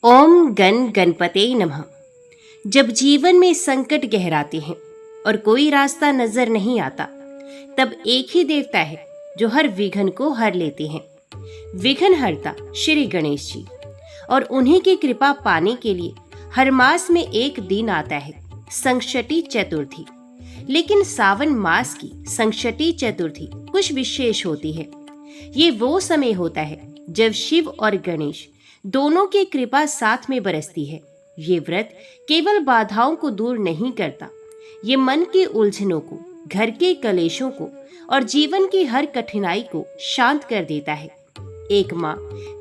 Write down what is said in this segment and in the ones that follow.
ओम गण गणपते नमः। जब जीवन में संकट गहराते हैं और कोई रास्ता नजर नहीं आता, तब एक ही देवता है जो हर विघ्न को हर लेते हैं। विघ्नहर्ता श्री गणेश जी। और उन्हीं की कृपा पाने के लिए हर मास में एक दिन आता है, संकष्टी चतुर्थी। लेकिन सावन मास की संकष्टी चतुर्थी कुछ विशेष होती है। ये वो समय होता है जब शिव और गणेश दोनों की कृपा साथ में बरसती है। ये व्रत केवल बाधाओं को दूर नहीं करता, ये मन की उलझनों को, घर के कलेशों को और जीवन की हर कठिनाई को शांत कर देता है। एक माँ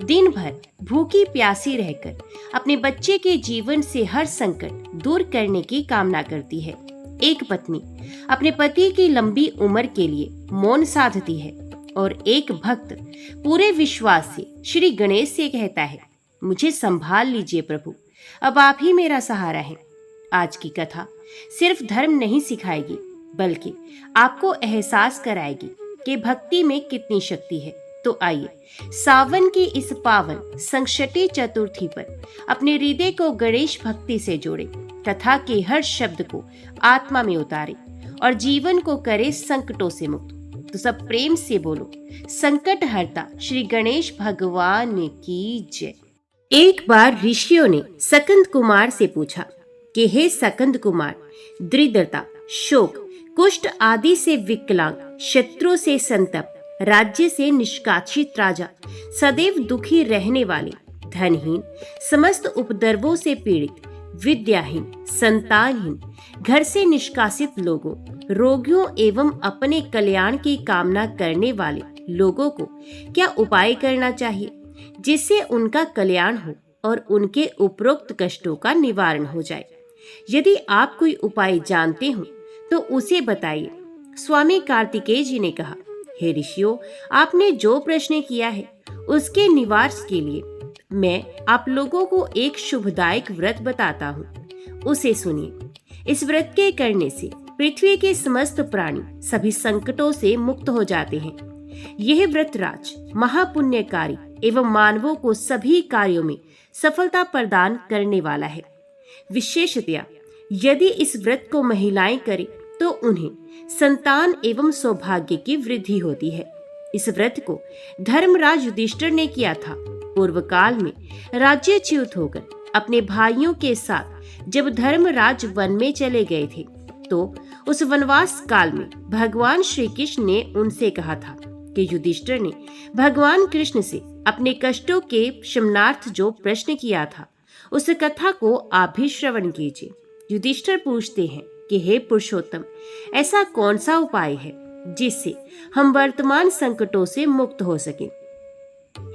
दिन भर भूखी प्यासी रहकर अपने बच्चे के जीवन से हर संकट दूर करने की कामना करती है। एक पत्नी अपने पति की लंबी उम्र के लिए मौन साधती है और एक भक्त पूरे विश्वास से श्री गणेश से कहता है, मुझे संभाल लीजिए प्रभु, अब आप ही मेरा सहारा हैं। आज की कथा सिर्फ धर्म नहीं सिखाएगी, बल्कि आपको एहसास कराएगी कि भक्ति में कितनी शक्ति है। तो आइए सावन की इस पावन संकष्टी चतुर्थी पर अपने हृदय को गणेश भक्ति से जोड़े, कथा के हर शब्द को आत्मा में उतारे और जीवन को करे संकटों से मुक्त। तो सब प्रेम से बोलो, संकट हरता श्री गणेश भगवान की जय। एक बार ऋषियों ने सकंद कुमार से पूछा कि हे सकंद कुमार, दरिद्रता, शोक, कुष्ठ आदि से विकलांग, शत्रु से संतप्त, राज्य से निष्कासित राजा, सदैव दुखी रहने वाले, धनहीन, समस्त उपद्रवों से पीड़ित, विद्याहीन, संतानहीन, घर से निष्कासित लोगों, रोगियों एवं अपने कल्याण की कामना करने वाले लोगों को क्या उपाय करना चाहिए जिससे उनका कल्याण हो और उनके उपरोक्त कष्टों का निवारण हो जाए। यदि आप कोई उपाय जानते हो तो उसे बताइए। स्वामी कार्तिकेय जी ने कहा, हे ऋषियों, आपने जो प्रश्न किया है उसके निवारण के लिए मैं आप लोगों को एक शुभदायक व्रत बताता हूँ, उसे सुनिए। इस व्रत के करने से पृथ्वी के समस्त प्राणी सभी संकटों से मुक्त हो जाते हैं। यह व्रत राज महापुण्यकारी एवं मानवों को सभी कार्यों में सफलता प्रदान करने वाला है। विशेषतया यदि इस व्रत को महिलाएं करें तो उन्हें संतान एवं सौभाग्य की वृद्धि होती है। इस व्रत को धर्मराज युधिष्ठिर ने किया था। पूर्व काल में राज्यच्युत होकर अपने भाइयों के साथ जब धर्मराज वन में चले गए थे, तो उस वनवास काल में भगवान श्री कृष्ण ने उनसे कहा था कि युधिष्ठिर ने भगवान कृष्ण से अपने कष्टों के शमनार्थ जो प्रश्न किया था, उस कथा को आप भी श्रवण कीजिए। युधिष्ठिर पूछते हैं कि हे पुरुषोत्तम, ऐसा कौन सा उपाय है जिससे हम वर्तमान संकटों से मुक्त हो सकें?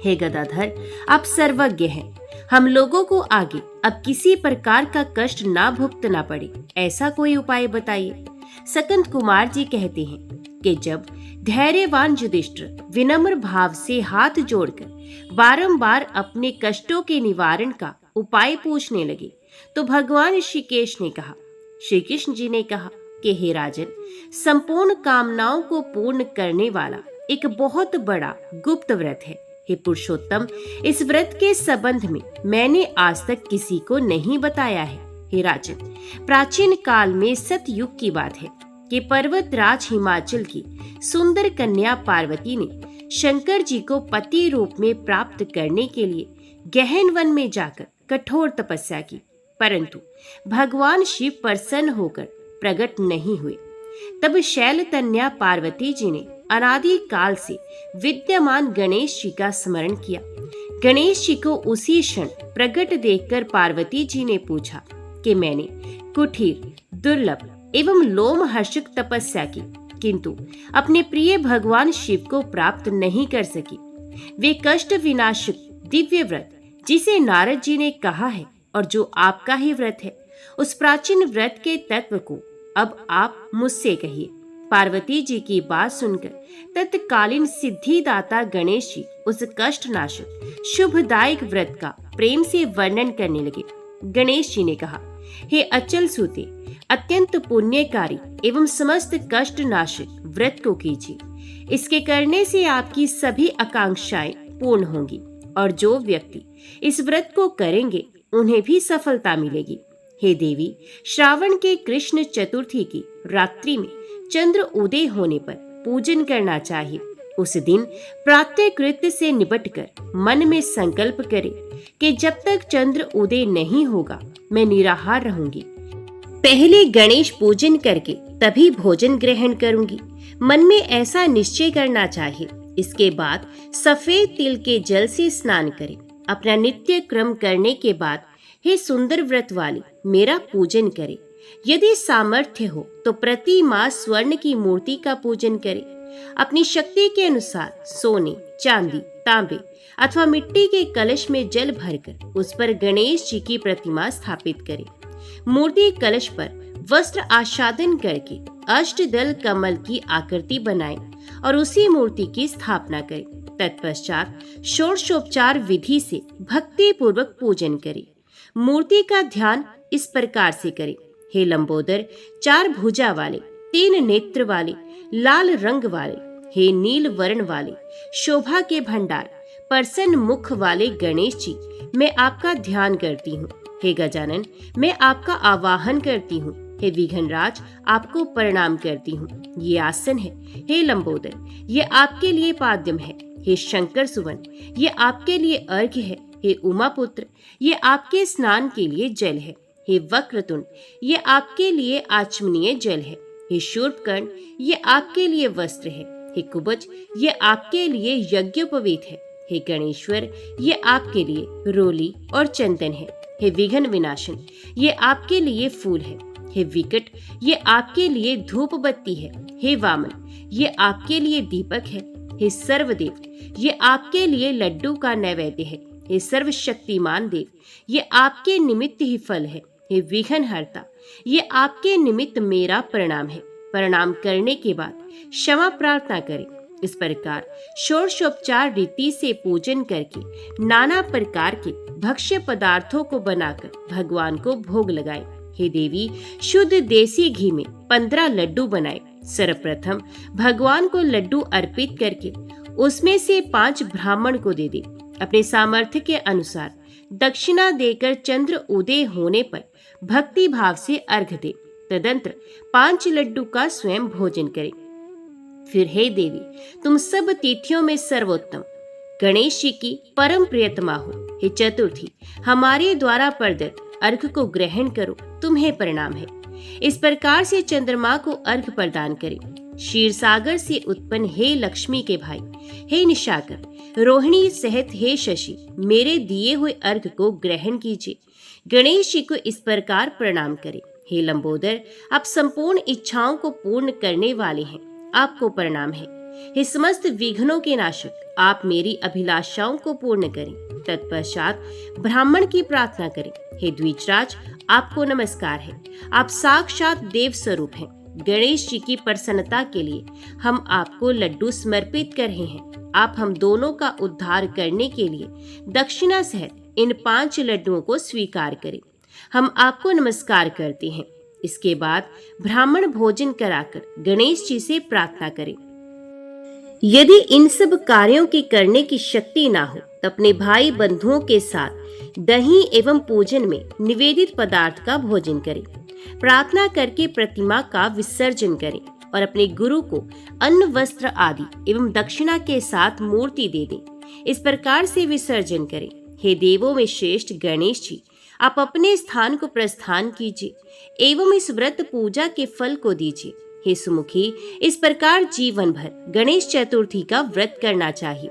हे गदाधर, आप सर्वज्ञ हैं। हम लोगों को आगे अब किसी प्रकार का कष्ट ना भुगतना पड़े, ऐसा कोई उपाय बताइए। सकंद कुमार जी कहते हैं कि जब धैर्यवान युधिष्ठिर विनम्र भाव से हाथ जोड़कर बारंबार अपने कष्टों के निवारण का उपाय पूछने लगे, तो भगवान ऋषिकेश ने कहा, श्री कृष्ण जी ने कहा कि हे राजन, संपूर्ण कामनाओं को पूर्ण करने वाला एक बहुत बड़ा गुप्त व्रत है। हे पुरुषोत्तम, इस व्रत के संबंध में मैंने आज तक किसी को नहीं बताया है। हे राजन, प्राचीन काल में सतयुग की बात है कि पर्वतराज हिमाचल की सुंदर कन्या पार्वती ने शंकर जी को पति रूप में प्राप्त करने के लिए गहन वन में जाकर कठोर तपस्या की, परंतु भगवान शिव प्रसन्न होकर प्रकट नहीं हुए। तब शैलतन्या पार्वती जी ने अनादि काल से विद्यमान गणेश जी का स्मरण किया। गणेश जी को उसी क्षण प्रकट देखकर पार्वती जी ने पूछा कि मैंने कुटीर, दुर्लभ एवं लोमहर्षक तपस्या की, किंतु अपने प्रिय भगवान शिव को प्राप्त नहीं कर सकी। वे कष्ट विनाशक दिव्य व्रत जिसे नारद जी ने कहा है और जो आपका ही व्रत है, उस प्राचीन व्रत के तत्व को अब आप मुझसे कहिए। पार्वती जी की बात सुनकर तत्कालीन सिद्धिदाता गणेश जी उस कष्टनाशक शुभदायक व्रत का प्रेम से वर्णन करने लगे। गणेश जी ने कहा, हे अचल सूते, अत्यंत पुण्यकारी एवं समस्त कष्टनाशक व्रत को कीजिए। इसके करने से आपकी सभी आकांक्षाएं पूर्ण होंगी और जो व्यक्ति इस व्रत को करेंगे उन्हें भी सफलता मिलेगी। हे देवी, श्रावण के कृष्ण चतुर्थी की रात्रि में चंद्र उदय होने पर पूजन करना चाहिए। उस दिन प्रातः कृत्य से निपटकर मन में संकल्प करें कि जब तक चंद्र उदय नहीं होगा मैं निराहार रहूंगी। पहले गणेश पूजन करके तभी भोजन ग्रहण करूंगी। मन में ऐसा निश्चय करना चाहिए। इसके बाद सफेद तिल के जल से स्नान करें। अपना नित्य क्रम करने के बाद हे सुंदर व्रत वाली मेरा पूजन करें। यदि सामर्थ्य हो तो प्रति मास स्वर्ण की मूर्ति का पूजन करें। अपनी शक्ति के अनुसार सोने, चांदी, तांबे अथवा मिट्टी के कलश में जल भरकर उस पर गणेश जी की प्रतिमा स्थापित करें। मूर्ति कलश पर वस्त्र आच्छादन करके अष्टदल कमल की आकृति बनाएं और उसी मूर्ति की स्थापना करें। तत्पश्चात षोडशोपचार विधि से भक्ति पूर्वक पूजन करें। मूर्ति का ध्यान इस प्रकार से करें। हे लंबोदर, 4 भुजा वाले, 3 नेत्र वाले, लाल रंग वाले, हे नील वर्ण वाले, शोभा के भंडार, प्रसन्न मुख वाले गणेश जी, मैं आपका ध्यान करती हूँ। हे गजानन, मैं आपका आवाहन करती हूँ। हे विघ्नराज, आपको प्रणाम करती हूँ। ये आसन है। हे लंबोदर, ये आपके लिए पाद्यम है। हे शंकर सुवन, ये आपके लिए अर्घ्य है। हे उमापुत्र, ये आपके स्नान के लिए जल है। हे वक्रतुंड, ये आपके लिए आचमनीय जल है। हे शूर्पकर्ण, ये आपके लिए वस्त्र है। हे कुबज, ये आपके लिए यज्ञोपवीत है। हे गणेश्वर, ये आपके लिए रोली और चंदन है। हे विघ्न विनाशन, ये आपके लिए फूल है। हे विकट, ये आपके लिए धूप बत्ती है। हे वामन, ये आपके लिए दीपक है। हे सर्वदेव, ये आपके लिए लड्डू का नैवेद्य है। हे सर्वशक्तिमान देव, ये आपके निमित्त ही फल है। हे विघ्नहर्ता, ये आपके निमित्त मेरा प्रणाम है। प्रणाम करने के बाद क्षमा प्रार्थना करें। इस प्रकार षोडशोपचार रीति से पूजन करके नाना प्रकार के भक्ष्य पदार्थों को बनाकर भगवान को भोग लगाएं। हे देवी, शुद्ध देसी घी में 15 लड्डू बनाए। सर्वप्रथम भगवान को लड्डू अर्पित करके उसमें से 5 ब्राह्मण को दे दे। अपने सामर्थ्य के अनुसार दक्षिणा देकर चंद्र उदय होने पर भक्ति भाव से अर्घ दे। तदंतर 5 लड्डू का स्वयं भोजन करें। फिर हे देवी, तुम सब तिथियों में सर्वोत्तम गणेश जी की परम प्रियतमा हो। हे चतुर्थी, हमारे द्वारा प्रदत्त अर्घ को ग्रहण करो, तुम्हें प्रणाम है। इस प्रकार से चंद्रमा को अर्घ प्रदान करें। क्षीर सागर से उत्पन्न हे लक्ष्मी के भाई, हे निशाकर, रोहिणी सहित हे शशि, मेरे दिए हुए अर्घ को ग्रहण कीजिए। गणेश जी को इस प्रकार प्रणाम करें। हे लंबोदर, आप संपूर्ण इच्छाओं को पूर्ण करने वाले हैं, आपको प्रणाम है। हे समस्त विघ्नों के नाशक, आप मेरी अभिलाषाओं को पूर्ण करें। तत्पश्चात ब्राह्मण की प्रार्थना करें। हे द्विजराज, आपको नमस्कार है। आप साक्षात देव स्वरूप हैं। गणेश जी की प्रसन्नता के लिए हम आपको लड्डू समर्पित कर रहे हैं। आप हम दोनों का उद्धार करने के लिए दक्षिणा सहित इन 5 लड्डुओं को स्वीकार करें। हम आपको नमस्कार करते हैं। इसके बाद ब्राह्मण भोजन कराकर गणेश जी से प्रार्थना करें। यदि इन सब कार्यों की करने की शक्ति ना हो तो अपने भाई बंधुओं के साथ दही एवं पूजन में निवेदित पदार्थ का भोजन करें। प्रार्थना करके प्रतिमा का विसर्जन करें और अपने गुरु को अन्न, वस्त्र आदि एवं दक्षिणा के साथ मूर्ति दे दें। इस प्रकार से विसर्जन करें। हे देवों में श्रेष्ठ गणेश जी, आप अपने स्थान को प्रस्थान कीजिए एवं इस व्रत पूजा के फल को दीजिए। हे सुमुखी, इस प्रकार जीवन भर गणेश चतुर्थी का व्रत करना चाहिए।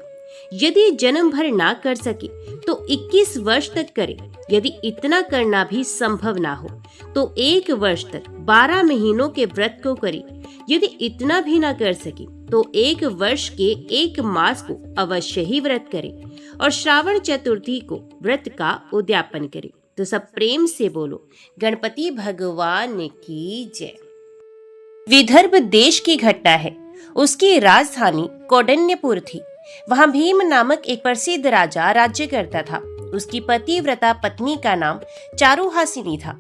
यदि जन्म भर ना कर सके तो 21 वर्ष तक करे। यदि इतना करना भी संभव ना हो तो 1 वर्ष तक 12 महीनों के व्रत को करे। यदि इतना भी ना कर सके तो 1 वर्ष के 1 मास को अवश्य ही व्रत करे और श्रावण चतुर्थी को व्रत का उद्यापन करे। तो सब प्रेम से बोलो, गणपति भगवान की जय। विदर्भ देश की घटना है। उसकी राजधानी कौंडिन्यपुर थी। वहां भीम नामक एक प्रसिद्ध राजा राज्य करता था। उसकी पतिव्रता पत्नी का नाम चारुहासिनी था।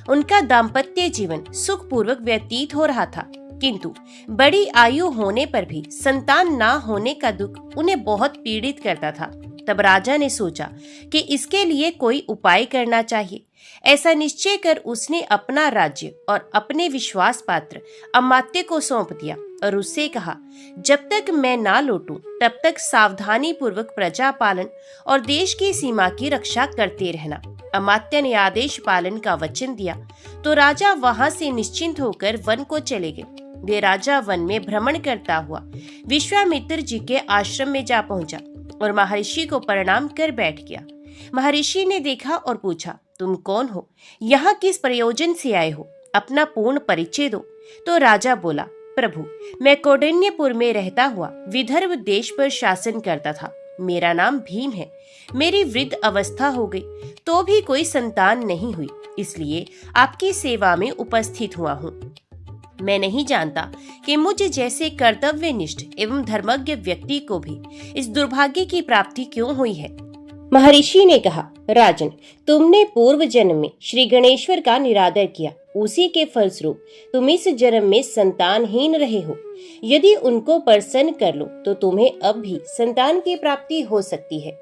उनका दाम्पत्य जीवन सुखपूर्वक व्यतीत हो रहा था, किंतु बड़ी आयु होने पर भी संतान ना होने का दुख उन्हें बहुत पीड़ित करता था। तब राजा ने सोचा कि इसके लिए कोई उपाय करना चाहिए। ऐसा निश्चय कर उसने अपना राज्य और अपने विश्वास पात्र अमात्य को सौंप दिया और उससे कहा, जब तक मैं ना लौटूं तब तक सावधानी पूर्वक प्रजा पालन और देश की सीमा की रक्षा करते रहना। अमात्य ने आदेश पालन का वचन दिया तो राजा वहां से निश्चिंत होकर वन को चले गए। वे राजा वन में भ्रमण करता हुआ विश्वामित्र जी के आश्रम में जा पहुंचा और महर्षि को प्रणाम कर बैठ गया। महर्षि ने देखा और पूछा, तुम कौन हो? यहाँ किस प्रयोजन से आए हो? अपना पूर्ण परिचय दो। तो राजा बोला, प्रभु, मैं कौंडिन्यपुर में रहता हुआ विदर्भ देश पर शासन करता था। मेरा नाम भीम है। मेरी वृद्ध अवस्था हो गई तो भी कोई संतान नहीं हुई, इसलिए आपकी सेवा में उपस्थित हुआ हूँ। मैं नहीं जानता कि मुझ जैसे कर्तव्यनिष्ठ एवं धर्मज्ञ व्यक्ति को भी इस दुर्भाग्य की प्राप्ति क्यों हुई है। महर्षि ने कहा, राजन, तुमने पूर्व जन्म में श्री गणेश्वर का निरादर किया, उसी के फलस्वरूप तुम इस जन्म में संतानहीन रहे हो। यदि उनको प्रसन्न कर लो तो तुम्हें अब भी संतान की प्राप्ति हो सकती है।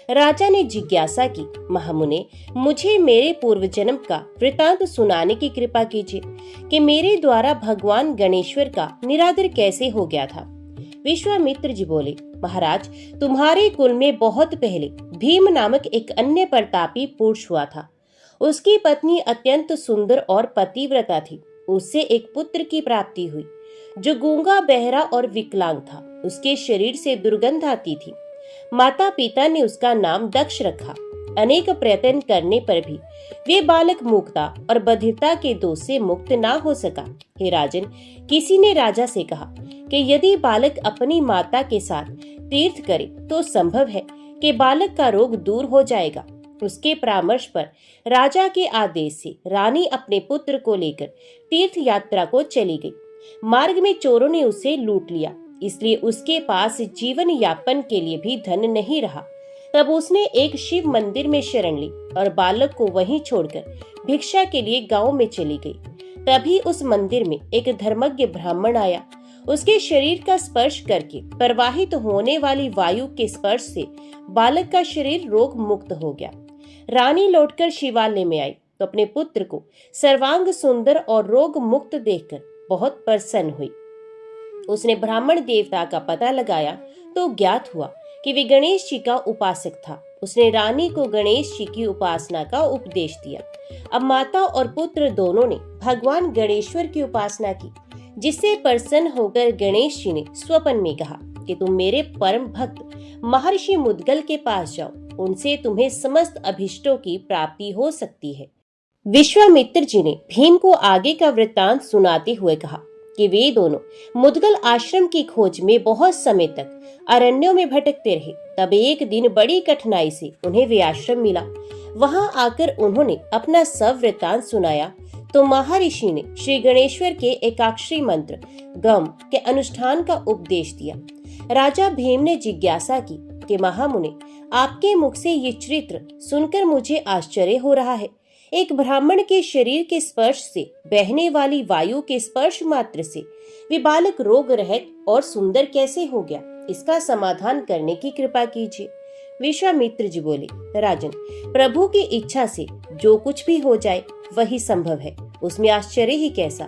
राजा ने जिज्ञासा की, महामुने, मुझे मेरे पूर्व जन्म का वृतांत सुनाने की कृपा कीजिए कि मेरे द्वारा भगवान गणेश्वर का निरादर कैसे हो गया था। विश्वामित्र जी बोले, महाराज, तुम्हारे कुल में बहुत पहले भीम नामक एक अन्य प्रतापी पुरुष हुआ था। उसकी पत्नी अत्यंत सुंदर और पतिव्रता थी। उससे एक पुत्र की प्राप्ति हुई जो गूंगा, बहरा और विकलांग था। उसके शरीर से दुर्गंध आती थी। माता पिता ने उसका नाम दक्ष रखा। अनेक प्रयत्न करने पर भी वे बालक मूर्खता और बधिरता के दोष से मुक्त ना हो सका। हे राजन, किसी ने राजा से कहा कि यदि बालक अपनी माता के साथ तीर्थ करे तो संभव है कि बालक का रोग दूर हो जाएगा। उसके परामर्श पर राजा के आदेश से रानी अपने पुत्र को लेकर तीर्थ यात्रा को चली गई। मार्ग में चोरों ने उसे लूट लिया, इसलिए उसके पास जीवन यापन के लिए भी धन नहीं रहा। तब उसने एक शिव मंदिर में शरण ली और बालक को वहीं छोड़कर भिक्षा के लिए गांव में चली गई। तभी उस मंदिर में एक धर्मज्ञ ब्राह्मण आया। उसके शरीर का स्पर्श करके प्रवाहित होने वाली वायु के स्पर्श से बालक का शरीर रोग मुक्त हो गया। रानी लौटकर शिवालय में आई तो अपने पुत्र को सर्वांग सुंदर और रोग मुक्त देखकर बहुत प्रसन्न हुई। उसने ब्राह्मण देवता का पता लगाया तो ज्ञात हुआ कि वे गणेश जी का उपासक था। उसने रानी को गणेश जी की उपासना का उपदेश दिया। अब माता और पुत्र दोनों ने भगवान गणेश्वर की उपासना की, जिससे प्रसन्न होकर गणेश जी ने स्वप्न में कहा कि तुम मेरे परम भक्त महर्षि मुद्गल के पास जाओ, उनसे तुम्हें समस्त अभिष्टों की प्राप्ति हो सकती है। विश्वामित्र जी ने भीम को आगे का वृत्तांत सुनाते हुए कहा कि वे दोनों मुद्गल आश्रम की खोज में बहुत समय तक अरण्यों में भटकते रहे। तब एक दिन बड़ी कठिनाई से उन्हें वे आश्रम मिला। वहां आकर उन्होंने अपना सब वृत्तांत सुनाया तो महर्षि ने श्री गणेश्वर के एकाक्षरी मंत्र गम के अनुष्ठान का उपदेश दिया। राजा भीम ने जिज्ञासा की कि महामुने, आपके मुख से ये चरित्र सुनकर मुझे आश्चर्य हो रहा है। एक ब्राह्मण के शरीर के स्पर्श से बहने वाली वायु के स्पर्श मात्र से वे बालक रोग रहित और सुंदर कैसे हो गया? इसका समाधान करने की कृपा कीजिए। विश्वामित्र जी बोले, राजन, प्रभु की इच्छा से जो कुछ भी हो जाए वही संभव है, उसमें आश्चर्य ही कैसा।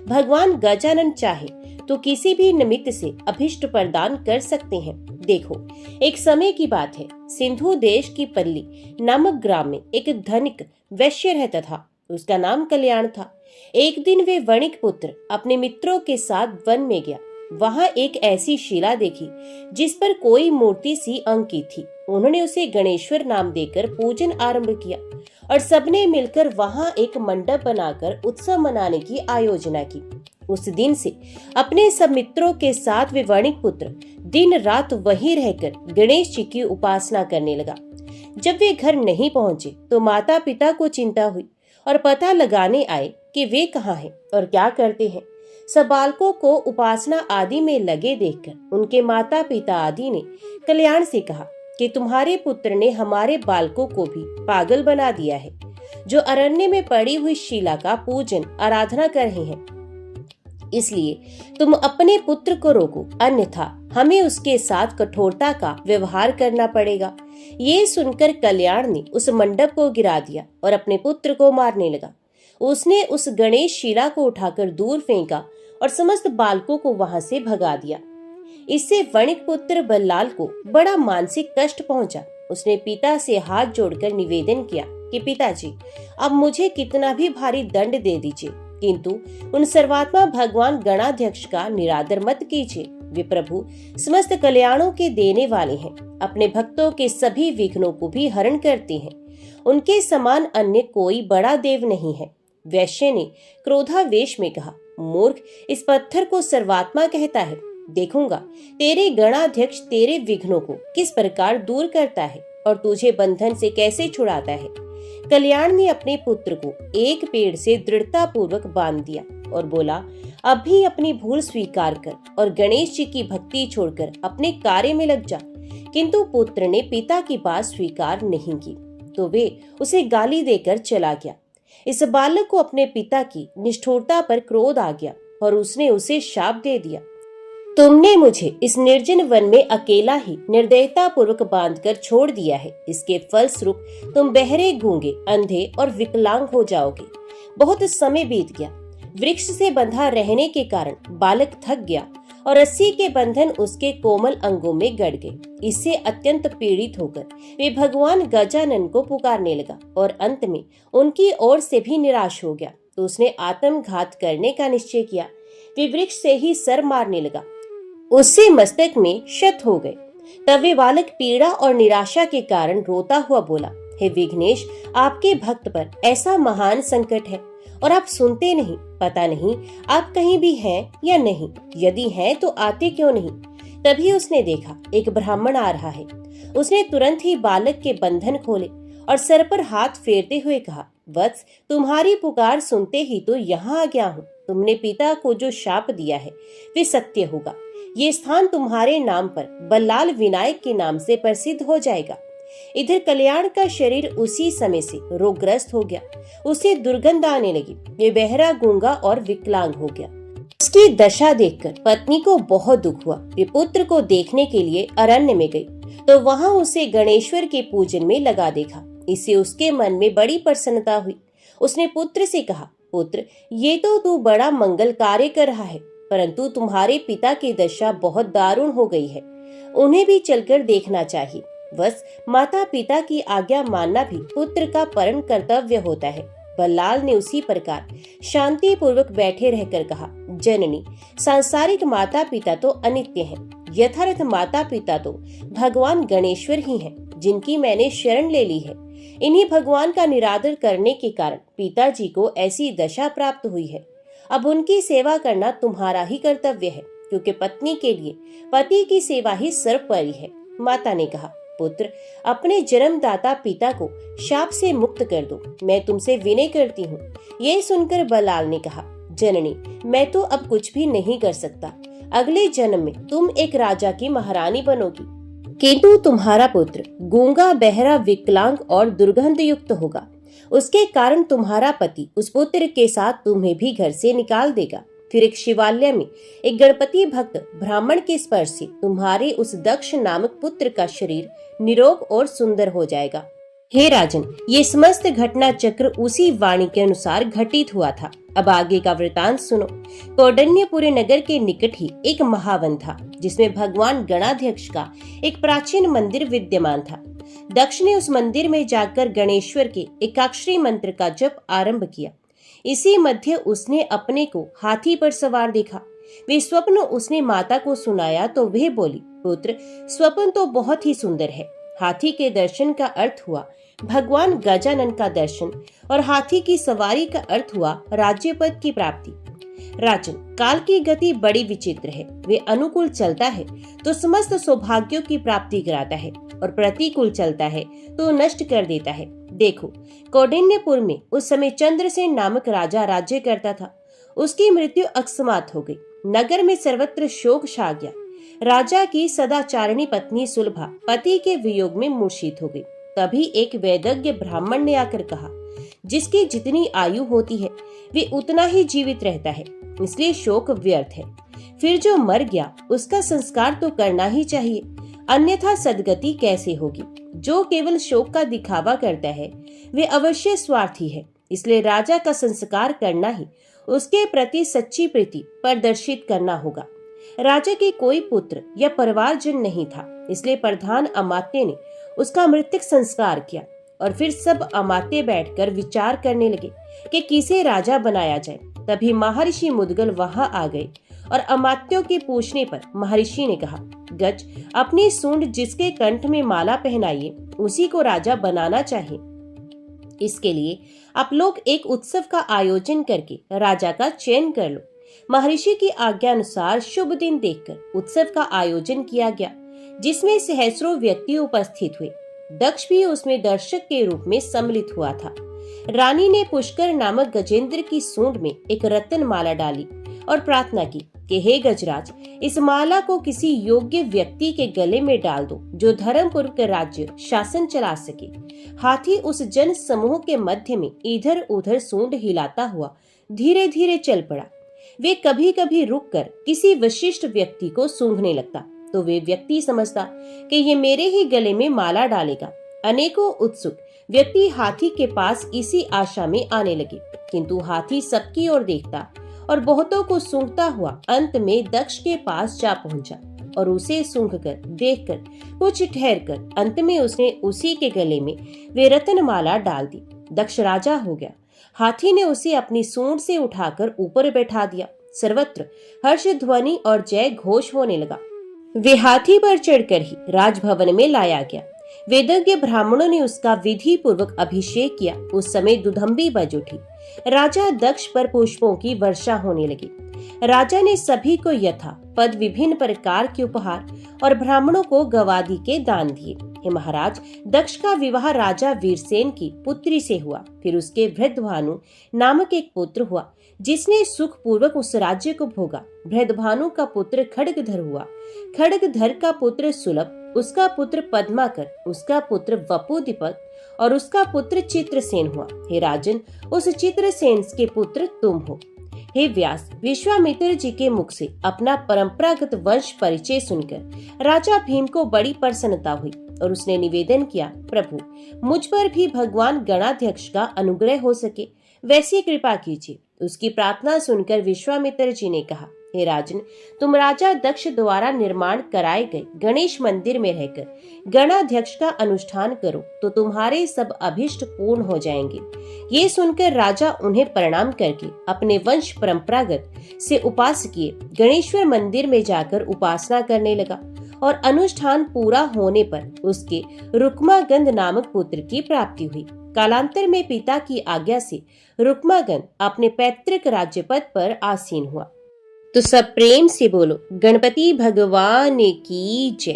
भगवान गजानन चाहे तो किसी भी निमित्त से अभिष्ट प्रदान कर सकते हैं। देखो, एक समय की बात है, सिंधु देश की पल्ली नामक ग्राम में एक धनिक वैश्य रहता था। उसका नाम कल्याण था। एक दिन वे वणिक पुत्र अपने मित्रों के साथ वन में गया। वहां एक ऐसी शिला देखी जिस पर कोई मूर्ति सी अंकित थी। उन्होंने उसे गणेश्वर नाम देकर पूजन आरंभ किया और सबने मिलकर वहां एक मंडप बनाकर उत्सव मनाने की आयोजना की। उस दिन से अपने सब मित्रों के साथ वे वणिक पुत्र दिन रात वहीं रहकर गणेश जी की उपासना करने लगा। जब वे घर नहीं पहुंचे तो माता पिता को चिंता हुई और पता लगाने आए कि वे कहाँ हैं और क्या करते हैं। सब बालकों को उपासना आदि में लगे देखकर उनके माता पिता आदि ने कल्याण से कहा कि तुम्हारे पुत्र ने हमारे बालकों को भी पागल बना दिया है, जो अरण्य में पड़ी हुई शिला का पूजन आराधना कर रहे हैं। इसलिए तुम अपने पुत्र को रोको, अन्यथा हमें उसके साथ कठोरता का व्यवहार करना पड़ेगा। ये सुनकर कल्याण ने उस मंडप को गिरा दिया और अपने पुत्र को मारने लगा। उसने उस गणेश शिला को उठाकर दूर फेंका और समस्त बालकों को वहां से भगा दिया। इससे वणिक पुत्र बल्लाल को बड़ा मानसिक कष्ट पहुंचा। उसने पिता से हाथ जोड़कर निवेदन किया कि पिताजी, अब मुझे कितना भी भारी दंड दे दीजिए, किंतु उन सर्वात्मा भगवान गणाध्यक्ष का निरादर मत कीजिए। वे प्रभु समस्त कल्याणों के देने वाले हैं, अपने भक्तों के सभी विघ्नों को भी हरण करते हैं। उनके समान अन्य कोई बड़ा देव नहीं है। वैश्य ने क्रोधावेश में कहा, मूर्ख, इस पत्थर को सर्वात्मा कहता है। देखूंगा तेरे गणाध्यक्ष तेरे विघ्नों को किस प्रकार दूर करता है और तुझे बंधन से कैसे छुड़ाता है। कल्याण ने अपने पुत्र को एक पेड़ से दृढ़ता पूर्वक बांध दिया और बोला, अब भी अपनी भूल स्वीकार कर और गणेश जी की भक्ति छोड़कर अपने कार्य में लग जा। किंतु पुत्र ने पिता की बात स्वीकार नहीं की, तो वे उसे गाली देकर चला गया। इस बालक को अपने पिता की निष्ठुरता पर क्रोध आ गया और उसने उसे शाप दे दिया, तुमने मुझे इस निर्जन वन में अकेला ही निर्दयता पूर्वक बांधकर छोड़ दिया है। इसके फलस्वरूप तुम बहरे, गूंगे, अंधे और विकलांग हो जाओगे। बहुत समय बीत गया। वृक्ष से बंधा रहने के कारण बालक थक गया और रस्सी के बंधन उसके कोमल अंगों में गड़ गए। इससे अत्यंत पीड़ित होकर वे भगवान गजानन को पुकारने लगा और अंत में उनकी ओर से भी निराश हो गया, तो उसने आत्मघात करने का निश्चय किया। वे वृक्ष से ही सर मारने लगा, उससे मस्तक में क्षत हो गए। तब वे बालक पीड़ा और निराशा के कारण रोता हुआ बोला, हे विघ्नेश, आपके भक्त पर ऐसा महान संकट है और आप सुनते नहीं। पता नहीं आप कहीं भी हैं या नहीं, यदि हैं तो आते क्यों नहीं। तभी उसने देखा एक ब्राह्मण आ रहा है। उसने तुरंत ही बालक के बंधन खोले और सर पर हाथ फेरते हुए कहा, वत्स, तुम्हारी पुकार सुनते ही तो यहाँ आ गया हूँ। तुमने पिता को जो शाप दिया है वे सत्य होगा। ये स्थान तुम्हारे नाम पर बल्लाल विनायक के नाम से प्रसिद्ध हो जाएगा। इधर कल्याण का शरीर उसी समय से रोगग्रस्त हो गया। उसे दुर्गंध आने लगी। वे बहरा, गूंगा और विकलांग हो गया। उसकी दशा देखकर पत्नी को बहुत दुख हुआ। वे पुत्र को देखने के लिए अरण्य में गई, तो वहां उसे गणेश्वर के पूजन में लगा देखा। इससे उसके मन में बड़ी प्रसन्नता हुई। उसने पुत्र से कहा, पुत्र, ये तो तू बड़ा मंगल कार्य कर रहा है, परंतु तुम्हारे पिता की दशा बहुत दारुण हो गई है। उन्हें भी चलकर देखना चाहिए। बस माता पिता की आज्ञा मानना भी पुत्र का परम कर्तव्य होता है। बल्लाल ने उसी प्रकार शांति पूर्वक बैठे रहकर कहा, जननी, सांसारिक माता पिता तो अनित्य हैं। यथार्थ माता पिता तो भगवान गणेश्वर ही हैं, जिनकी मैंने शरण ले ली है। इन्हीं भगवान का निरादर करने के कारण पिताजी को ऐसी दशा प्राप्त हुई है। अब उनकी सेवा करना तुम्हारा ही कर्तव्य है, क्योंकि पत्नी के लिए पति की सेवा ही सर्वोपरि है। माता ने कहा, पुत्र, अपने जन्मदाता पिता को शाप से मुक्त कर दो, मैं तुमसे विनय करती हूँ। ये सुनकर बल्लाल ने कहा, जननी, मैं तो अब कुछ भी नहीं कर सकता। अगले जन्म में तुम एक राजा की महारानी बनोगी, किंतु तुम्हारा पुत्र गूंगा, बहरा, विकलांग और दुर्गंध युक्त होगा। उसके कारण तुम्हारा पति उस पुत्र के साथ तुम्हें भी घर से निकाल देगा। फिर एक शिवालय में एक गणपति भक्त ब्राह्मण के स्पर्श से तुम्हारे उस दक्ष नामक पुत्र का शरीर निरोग और सुंदर हो जाएगा। हे राजन, ये समस्त घटना चक्र उसी वाणी के अनुसार घटित हुआ था। अब आगे का वृतांत सुनो। कौंडिन्यपुरी नगर के निकट ही एक महावन था, जिसमें भगवान गणाध्यक्ष का एक प्राचीन मंदिर विद्यमान था। दक्ष ने उस मंदिर में जाकर गणेश्वर के एकाक्षरी मंत्र का जप आरंभ किया। इसी मध्य उसने अपने को हाथी पर सवार देखा। वे स्वप्न उसने माता को सुनाया तो वह बोली, पुत्र, स्वप्न तो बहुत ही सुंदर है। हाथी के दर्शन का अर्थ हुआ भगवान गजानन का दर्शन और हाथी की सवारी का अर्थ हुआ राज्य पद की प्राप्ति। राजन, काल की गति बड़ी विचित्र है। वे अनुकूल चलता है तो समस्त सौभाग्यों की प्राप्ति कराता है और प्रतिकूल चलता है तो नष्ट कर देता है। देखो, कौंडिन्यपुर में उस समय चंद्रसेन नामक राजा राज्य करता था। उसकी मृत्यु अकस्मात हो गई। नगर में सर्वत्र शोक छा गया। राजा की सदाचारिणी पत्नी सुलभा पति के वियोग में मूर्छित हो गई। तभी एक वैदज्ञ ब्राह्मण ने आकर कहा, जिसकी जितनी आयु होती है वे उतना ही जीवित रहता है, इसलिए शोक व्यर्थ है। फिर जो मर गया उसका संस्कार तो करना ही चाहिए, अन्यथा सद्गति कैसे होगी। जो केवल शोक का दिखावा करता है वे अवश्य स्वार्थी है, इसलिए राजा का संस्कार करना ही उसके प्रति सच्ची प्रीति प्रदर्शित करना होगा। राजा के कोई पुत्र या परिवारजन नहीं था, इसलिए प्रधान अमात्य ने उसका मृतक संस्कार किया और फिर सब अमात्य बैठकर विचार करने लगे कि किसे राजा बनाया जाए। तभी महर्षि मुद्गल वहां आ गए और अमात्यों के पूछने पर महर्षि ने कहा, गज, अपनी सूंड जिसके कंठ में माला पहनाइए उसी को राजा बनाना चाहिए। इसके लिए आप लोग एक उत्सव का आयोजन करके राजा का चयन कर लो। महर्षि की आज्ञा अनुसार शुभ दिन देखकर उत्सव का आयोजन किया गया, जिसमें सहस्रों व्यक्ति उपस्थित हुए। दक्ष भी उसमें दर्शक के रूप में सम्मिलित हुआ था। रानी ने पुष्कर नामक गजेंद्र की सूंड में एक रत्न माला डाली और प्रार्थना की कि हे गजराज, इस माला को किसी योग्य व्यक्ति के गले में डाल दो जो धर्म पूर्वक राज्य शासन चला सके। हाथी उस जन समूह के मध्य में इधर उधर सूंड हिलाता हुआ धीरे धीरे चल पड़ा। वे कभी कभी रुककर किसी विशिष्ट व्यक्ति को सूंघने लगता तो वे व्यक्ति समझता कि ये मेरे ही गले में माला डालेगा। अनेकों उत्सुक व्यक्ति हाथी के पास इसी आशा में आने लगे, किंतु हाथी सबकी ओर देखता और बहुतों को सूंघता हुआ अंत में दक्ष के पास जा पहुंचा और उसे सूंघकर देखकर कुछ ठहरकर अंत में उसने उसी के गले में वे रत्नमाला डाल दी। दक्ष राजा हो गया। हाथी ने उसे अपनी सूंड से उठाकर ऊपर बैठा दिया। सर्वत्र हर्ष ध्वनि और जय घोष होने लगा। वे हाथी पर चढ़कर ही राजभवन में लाया गया। वेदज्ञ ब्राह्मणों ने उसका विधि पूर्वक अभिषेक किया। उस समय दुधंबी बज उठी। राजा दक्ष पर पुष्पों की वर्षा होने लगी। राजा ने सभी को यथा पद विभिन्न प्रकार के उपहार और ब्राह्मणों को गवादी के दान दिए। हे महाराज, दक्ष का विवाह राजा वीरसेन की पुत्री से हुआ। फिर उसके वृद्धभानु नामक एक पुत्र हुआ, जिसने सुख पूर्वक उस राज्य को भोगा। वृद्धभानु का पुत्र खड्गधर हुआ। खड्गधर का पुत्र सुलभ, उसका पुत्र पद्माकर, उसका पुत्र वपुदीपक और उसका पुत्र चित्रसेन हुआ। हे राजन, उस चित्रसेन के पुत्र तुम हो। हे व्यास, विश्वामित्र जी के मुख से अपना परंपरागत वंश परिचय सुनकर राजा भीम को बड़ी प्रसन्नता हुई और उसने निवेदन किया, प्रभु, मुझ पर भी भगवान गणाध्यक्ष का अनुग्रह हो सके वैसी कृपा कीजिए। उसकी प्रार्थना सुनकर विश्वामित्र जी ने कहा, हे राजन, तुम राजा दक्ष द्वारा निर्माण कराए गए गणेश मंदिर में रहकर गणाध्यक्ष का अनुष्ठान करो तो तुम्हारे सब अभिष्ट पूर्ण हो जाएंगे। ये सुनकर राजा उन्हें प्रणाम करके अपने वंश परंपरागत से उपासकीय गणेश्वर मंदिर में जाकर उपासना करने लगा और अनुष्ठान पूरा होने पर उसके रुक्मागंध नामक पुत्र की प्राप्ति हुई। कालांतर में पिता की आज्ञा से रुक्मागंध अपने पैतृक राज्यपद पर आसीन हुआ। तो सब प्रेम से बोलो, गणपति भगवान की जय।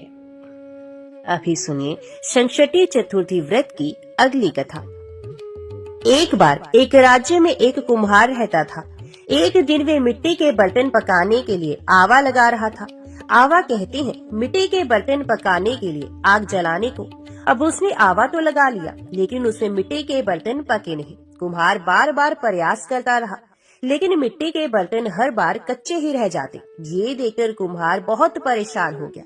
अभी सुनिए संकटी चतुर्थी व्रत की अगली कथा। एक बार एक राज्य में एक कुम्हार रहता था। एक दिन वे मिट्टी के बर्तन पकाने के लिए आवा लगा रहा था। आवा कहते हैं मिट्टी के बर्तन पकाने के लिए आग जलाने को। अब उसने आवा तो लगा लिया, लेकिन उसमें मिट्टी के बर्तन पके नहीं। कुम्हार बार बार प्रयास करता रहा, लेकिन मिट्टी के बर्तन हर बार कच्चे ही रह जाते। ये देखकर कुम्हार बहुत परेशान हो गया।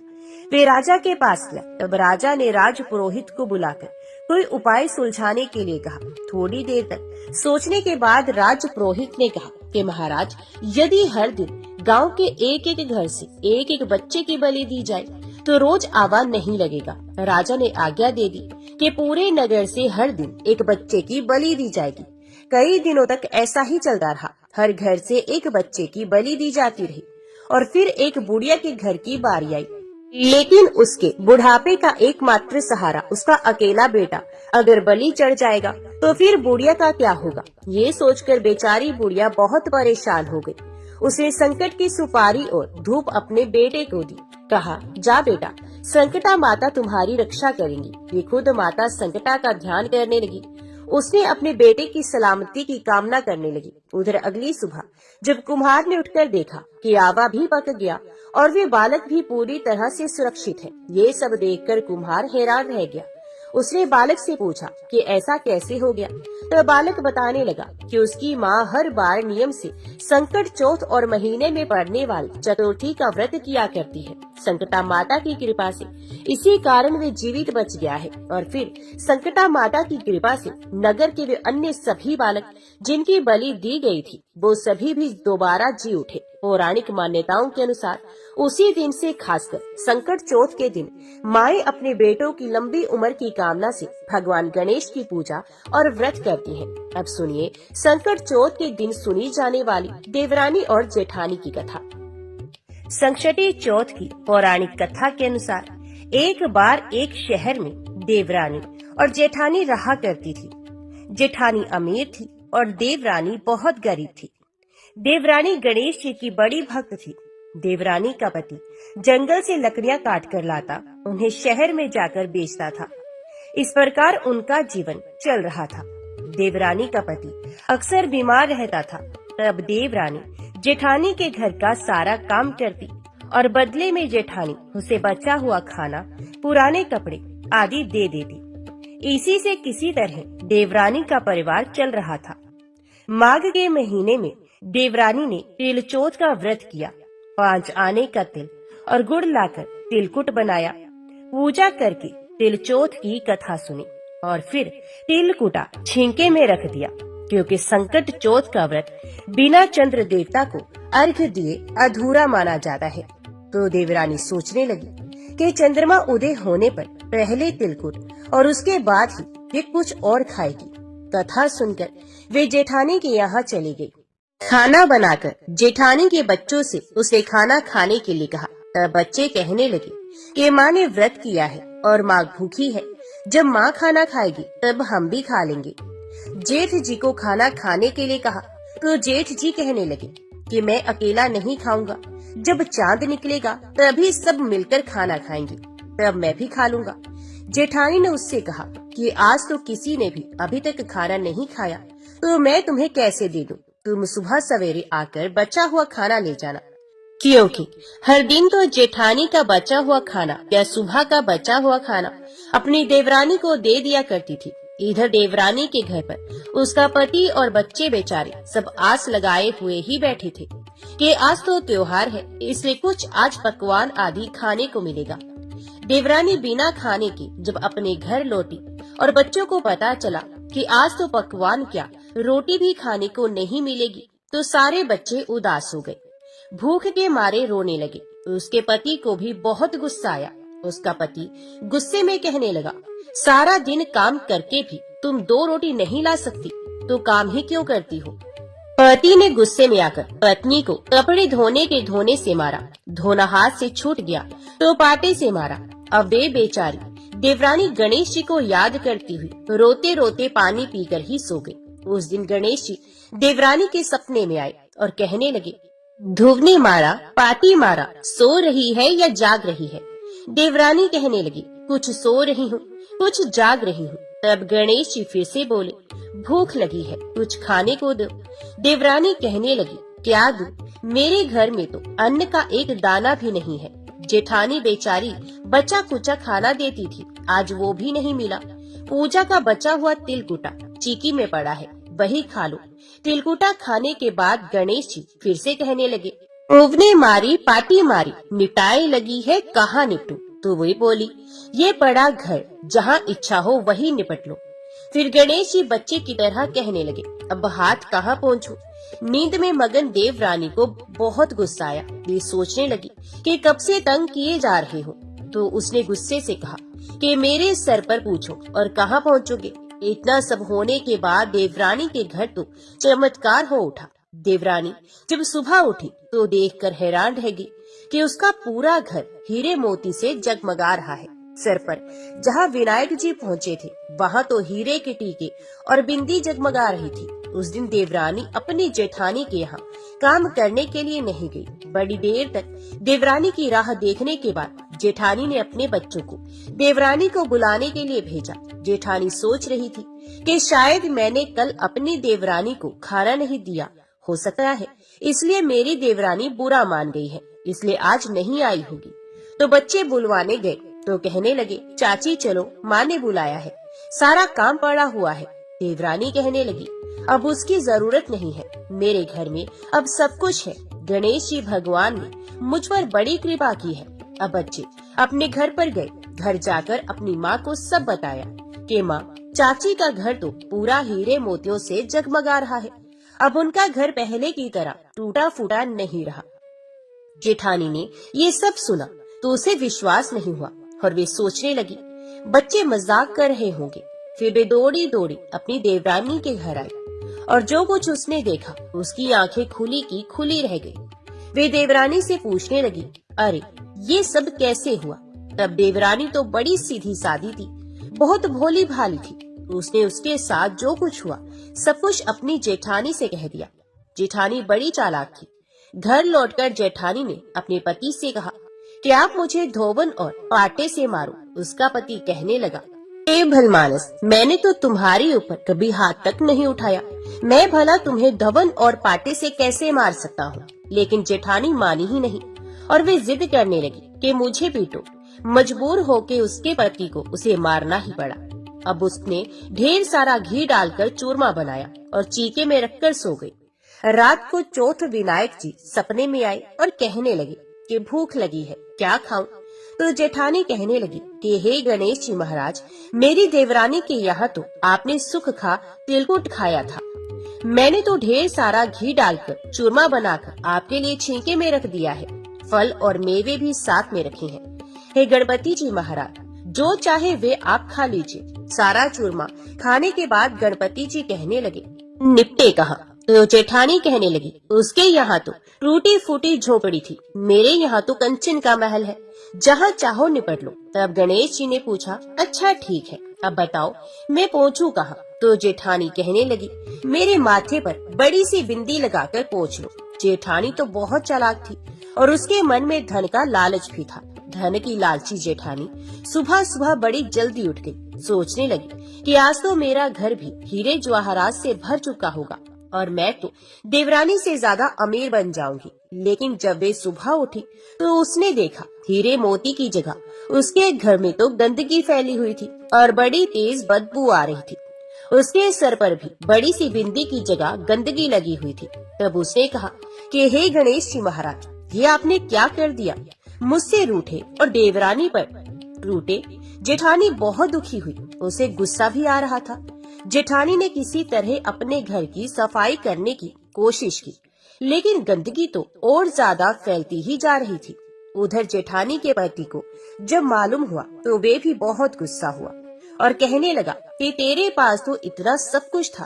वे राजा के पास गया। तब राजा ने राज पुरोहित को बुलाकर कोई उपाय सुलझाने के लिए कहा। थोड़ी देर तक सोचने के बाद राज पुरोहित ने कहा कि महाराज, यदि हर दिन गांव के एक एक घर से एक एक बच्चे की बलि दी जाए तो रोज आवा नहीं लगेगा। राजा ने आज्ञा दे दी कि पूरे नगर से हर दिन एक बच्चे की बलि दी जाएगी। कई दिनों तक ऐसा ही चलता रहा। हर घर से एक बच्चे की बलि दी जाती रही और फिर एक बुढ़िया के घर की बारी आई। लेकिन उसके बुढ़ापे का एकमात्र सहारा उसका अकेला बेटा अगर बलि चढ़ जाएगा तो फिर बुढ़िया का क्या होगा। ये सोचकर बेचारी बुढ़िया बहुत परेशान हो गई। उसने संकट की सुपारी और धूप अपने बेटे को दी। कहा, जा बेटा, संकटा माता तुम्हारी रक्षा करेंगी। ये खुद माता संकटा का ध्यान करने लगी। उसने अपने बेटे की सलामती की कामना करने लगी। उधर अगली सुबह जब कुम्हार ने उठकर देखा कि आवा भी पक गया और वे बालक भी पूरी तरह से सुरक्षित है, ये सब देखकर कुम्हार हैरान रह गया। उसने बालक से पूछा कि ऐसा कैसे हो गया। तो बालक बताने लगा कि उसकी माँ हर बार नियम से संकट चौथ और महीने में पड़ने वाली चतुर्थी का व्रत किया करती है। संकटा माता की कृपा से इसी कारण वे जीवित बच गया है। और फिर संकटा माता की कृपा से नगर के वे अन्य सभी बालक जिनकी बलि दी गई थी वो सभी भी दोबारा जी उठे। पौराणिक मान्यताओं के अनुसार उसी दिन से खासकर संकट चौथ के दिन माएं अपने बेटों की लंबी उम्र की कामना से भगवान गणेश की पूजा और व्रत करती हैं। अब सुनिए संकट चौथ के दिन सुनी जाने वाली देवरानी और जेठानी की कथा। संकटी चौथ की पौराणिक कथा के अनुसार एक बार एक शहर में देवरानी और जेठानी रहा करती थी। जेठानी अमीर थी और देवरानी बहुत गरीब थी। देवरानी गणेश जी की बड़ी भक्त थी। देवरानी का पति जंगल से लकड़ियां काट कर लाता, उन्हें शहर में जाकर बेचता था। इस प्रकार उनका जीवन चल रहा था। देवरानी का पति अक्सर बीमार रहता था। तब देवरानी जेठानी के घर का सारा काम करती और बदले में जेठानी उसे बचा हुआ खाना, पुराने कपड़े आदि दे देती। इसी से किसी तरह देवरानी का परिवार चल रहा था। माघ के महीने में देवरानी ने तिल चौथ का व्रत किया। 5 आने का तिल और गुड़ लाकर तिलकुट बनाया। पूजा करके तिल चौथ की कथा सुनी और फिर तिलकुटा छींके में रख दिया, क्योंकि संकट चौथ का व्रत बिना चंद्र देवता को अर्घ्य दिए अधूरा माना जाता है। तो देवरानी सोचने लगी कि चंद्रमा उदय होने पर पहले तिलकुट और उसके बाद ही वे कुछ और खाएगी। कथा सुनकर वे जेठानी के यहाँ चली गई। खाना बनाकर जेठानी के बच्चों से उसे खाना खाने के लिए कहा। तब बच्चे कहने लगे कि माँ ने व्रत किया है और माँ भूखी है, जब माँ खाना खाएगी तब हम भी खा लेंगे। जेठ जी को खाना खाने के लिए कहा तो जेठ जी कहने लगे कि मैं अकेला नहीं खाऊंगा, जब चांद निकलेगा तभी सब मिलकर खाना खाएंगे, तब मैं भी खा लूंगा। जेठानी ने उससे कहा कि आज तो किसी ने भी अभी तक खाना नहीं खाया, तो मैं तुम्हें कैसे दे दूं? तुम सुबह सवेरे आकर बचा हुआ खाना ले जाना। क्योंकि हर दिन तो जेठानी का बचा हुआ खाना या सुबह का बचा हुआ खाना अपनी देवरानी को दे दिया करती थी। इधर देवरानी के घर पर उसका पति और बच्चे बेचारे सब आस लगाए हुए ही बैठे थे कि आज तो त्योहार है, इसलिए कुछ आज पकवान आदि खाने को मिलेगा। देवरानी बिना खाने के जब अपने घर लौटी और बच्चों को पता चला कि आज तो पकवान क्या रोटी भी खाने को नहीं मिलेगी, तो सारे बच्चे उदास हो गए, भूख के मारे रोने लगे। उसके पति को भी बहुत गुस्सा आया। उसका पति गुस्से में कहने लगा, सारा दिन काम करके भी तुम 2 रोटी नहीं ला सकती, तो काम ही क्यों करती हो? पति ने गुस्से में आकर पत्नी को कपड़े धोने से मारा। धोना हाथ से छूट गया तो पाटे से मारा। अब वे बेचारी देवरानी गणेश जी को याद करती हुई रोते रोते पानी पीकर ही सो गई। उस दिन गणेश जी देवरानी के सपने में आए और कहने लगे, धुवनी मारा, पाटी मारा, सो रही है या जाग रही है? देवरानी कहने लगी, कुछ सो रही हूँ, कुछ जाग रही हूँ। तब गणेश जी फिर से बोले, भूख लगी है, कुछ खाने को दो। देवरानी कहने लगी, क्या दूं? मेरे घर में तो अन्न का एक दाना भी नहीं है। जेठानी बेचारी बचा कुचा खाना देती थी, आज वो भी नहीं मिला। पूजा का बचा हुआ तिलकुटा चीकी में पड़ा है, वही खा लो। तिलकुटा खाने के बाद गणेश जी फिर से कहने लगे, ओवने मारी, पाटी मारी, निपटाए लगी है, कहाँ निपटू? तो वही बोली, ये पड़ा घर, जहाँ इच्छा हो वही निपट लो। फिर गणेश जी बच्चे की तरह कहने लगे, अब हाथ कहाँ पहुँचूं? नींद में मगन देवरानी को बहुत गुस्सा आया। वे सोचने लगी कि कब से तंग किए जा रहे हो। तो उसने गुस्से से कहा कि मेरे सर पर पूछो और कहाँ पहुँचोगे? इतना सब होने के बाद देवरानी के घर तो चमत्कार हो उठा। देवरानी जब सुबह उठी तो देखकर हैरान रह गई कि उसका पूरा घर हीरे मोती से जगमगा रहा है। सर पर जहाँ विनायक जी पहुँचे थे वहाँ तो हीरे के टीके और बिंदी जगमगा रही थी। उस दिन देवरानी अपनी जेठानी के यहाँ काम करने के लिए नहीं गई। बड़ी देर तक देवरानी की राह देखने के बाद जेठानी ने अपने बच्चों को देवरानी को बुलाने के लिए भेजा। जेठानी सोच रही थी कि शायद मैंने कल अपनी देवरानी को खाना नहीं दिया, हो सकता है इसलिए मेरी देवरानी बुरा मान गई है, इसलिए आज नहीं आई होगी। तो बच्चे बुलवाने गए तो कहने लगे, चाची चलो, माँ ने बुलाया है, सारा काम पड़ा हुआ है। देवरानी कहने लगी, अब उसकी जरूरत नहीं है, मेरे घर में अब सब कुछ है। गणेश जी भगवान ने मुझ पर बड़ी कृपा की है। अब बच्चे अपने घर पर गए। घर जाकर अपनी माँ को सब बताया कि माँ, चाची का घर तो पूरा हीरे मोतियों से जगमगा रहा है। अब उनका घर पहले की तरह टूटा फूटा नहीं रहा। जेठानी ने ये सब सुना तो उसे विश्वास नहीं हुआ और वे सोचने लगी, बच्चे मजाक कर रहे होंगे। फिर वे दौड़ी दौड़ी अपनी देवरानी के घर आई और जो कुछ उसने देखा उसकी आंखें खुली की खुली रह गई। वे देवरानी से पूछने लगी, अरे ये सब कैसे हुआ? तब देवरानी तो बड़ी सीधी सादी थी, बहुत भोली भाली थी। उसने उसके साथ जो कुछ हुआ सब कुछ अपनी जेठानी से कह दिया। जेठानी बड़ी चालाक थी। घर लौटकर जेठानी ने अपने पति से कहा कि आप मुझे धोबन और पाटे से मारो। उसका पति कहने लगा, ए भलमानस, मैंने तो तुम्हारे ऊपर कभी हाथ तक नहीं उठाया, मैं भला तुम्हें धवन और पाटे से कैसे मार सकता हूँ? लेकिन जेठानी मानी ही नहीं और वे जिद करने लगी कि मुझे पीटो। मजबूर होके उसके पति को उसे मारना ही पड़ा। अब उसने ढेर सारा घी डालकर चूरमा बनाया और चीके में रखकर सो गई। रात को चौथ विनायक जी सपने में आए और कहने लगे कि भूख लगी है, क्या खाऊं? तो जेठानी कहने लगी कि हे गणेश जी महाराज, मेरी देवरानी के यहाँ तो आपने सुख खा तिलकुट खाया था। मैंने तो ढेर सारा घी डालकर चूरमा बनाकर आपके लिए छींके में रख दिया है। फल और मेवे भी साथ में रखे हैं। हे गणपति जी महाराज, जो चाहे वे आप खा लीजिए। सारा चूरमा खाने के बाद गणपति जी कहने लगे, निपटे कहाँ? तो जेठानी कहने लगी, उसके यहाँ तो टूटी फूटी झोपड़ी थी, मेरे यहाँ तो कंचन का महल है, जहाँ चाहो निपट लो। तब गणेश जी ने पूछा, अच्छा ठीक है, अब बताओ मैं पहुँचूं कहाँ? तो जेठानी कहने लगी, मेरे माथे पर बड़ी सी बिंदी लगाकर पहुँच लो। जेठानी तो बहुत चालाक थी और उसके मन में धन का लालच भी था। धन की लालची जेठानी सुबह सुबह बड़ी जल्दी उठ गई। सोचने लगी कि आज तो मेरा घर भी हीरे जवाहरात से भर चुका होगा और मैं तो देवरानी से ज्यादा अमीर बन जाऊंगी। लेकिन जब वे सुबह उठी तो उसने देखा हीरे मोती की जगह उसके घर में तो गंदगी फैली हुई थी और बड़ी तेज बदबू आ रही थी। उसके सर पर भी बड़ी सी बिंदी की जगह गंदगी लगी हुई थी। तब उसने कहा कि हे गणेश जी महाराज, ये आपने क्या कर दिया? मुझसे रूठे और देवरानी पर रूठे। जेठानी बहुत दुखी हुई, उसे गुस्सा भी आ रहा था। जेठानी ने किसी तरह अपने घर की सफाई करने की कोशिश की, लेकिन गंदगी तो और ज्यादा फैलती ही जा रही थी। उधर जेठानी के पति को जब मालूम हुआ तो वे भी बहुत गुस्सा हुआ और कहने लगा कि तेरे पास तो इतना सब कुछ था,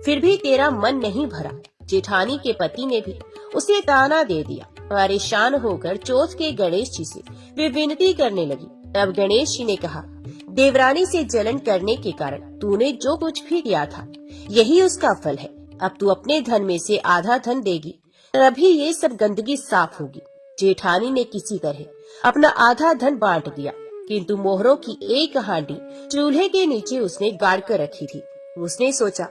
फिर भी तेरा मन नहीं भरा। जेठानी के पति ने भी उसे ताना दे दिया। परेशान होकर चौथ के गणेश जी से वे विनती करने लगी। तब गणेश जी ने कहा, देवरानी से जलन करने के कारण तूने जो कुछ भी किया था, यही उसका फल है। अब तू अपने धन में से आधा धन देगी, तभी ये सब गंदगी साफ होगी। जेठानी ने किसी तरह अपना आधा धन बांट दिया, किंतु मोहरों की एक हांडी चूल्हे के नीचे उसने गाड़ कर रखी थी। उसने सोचा,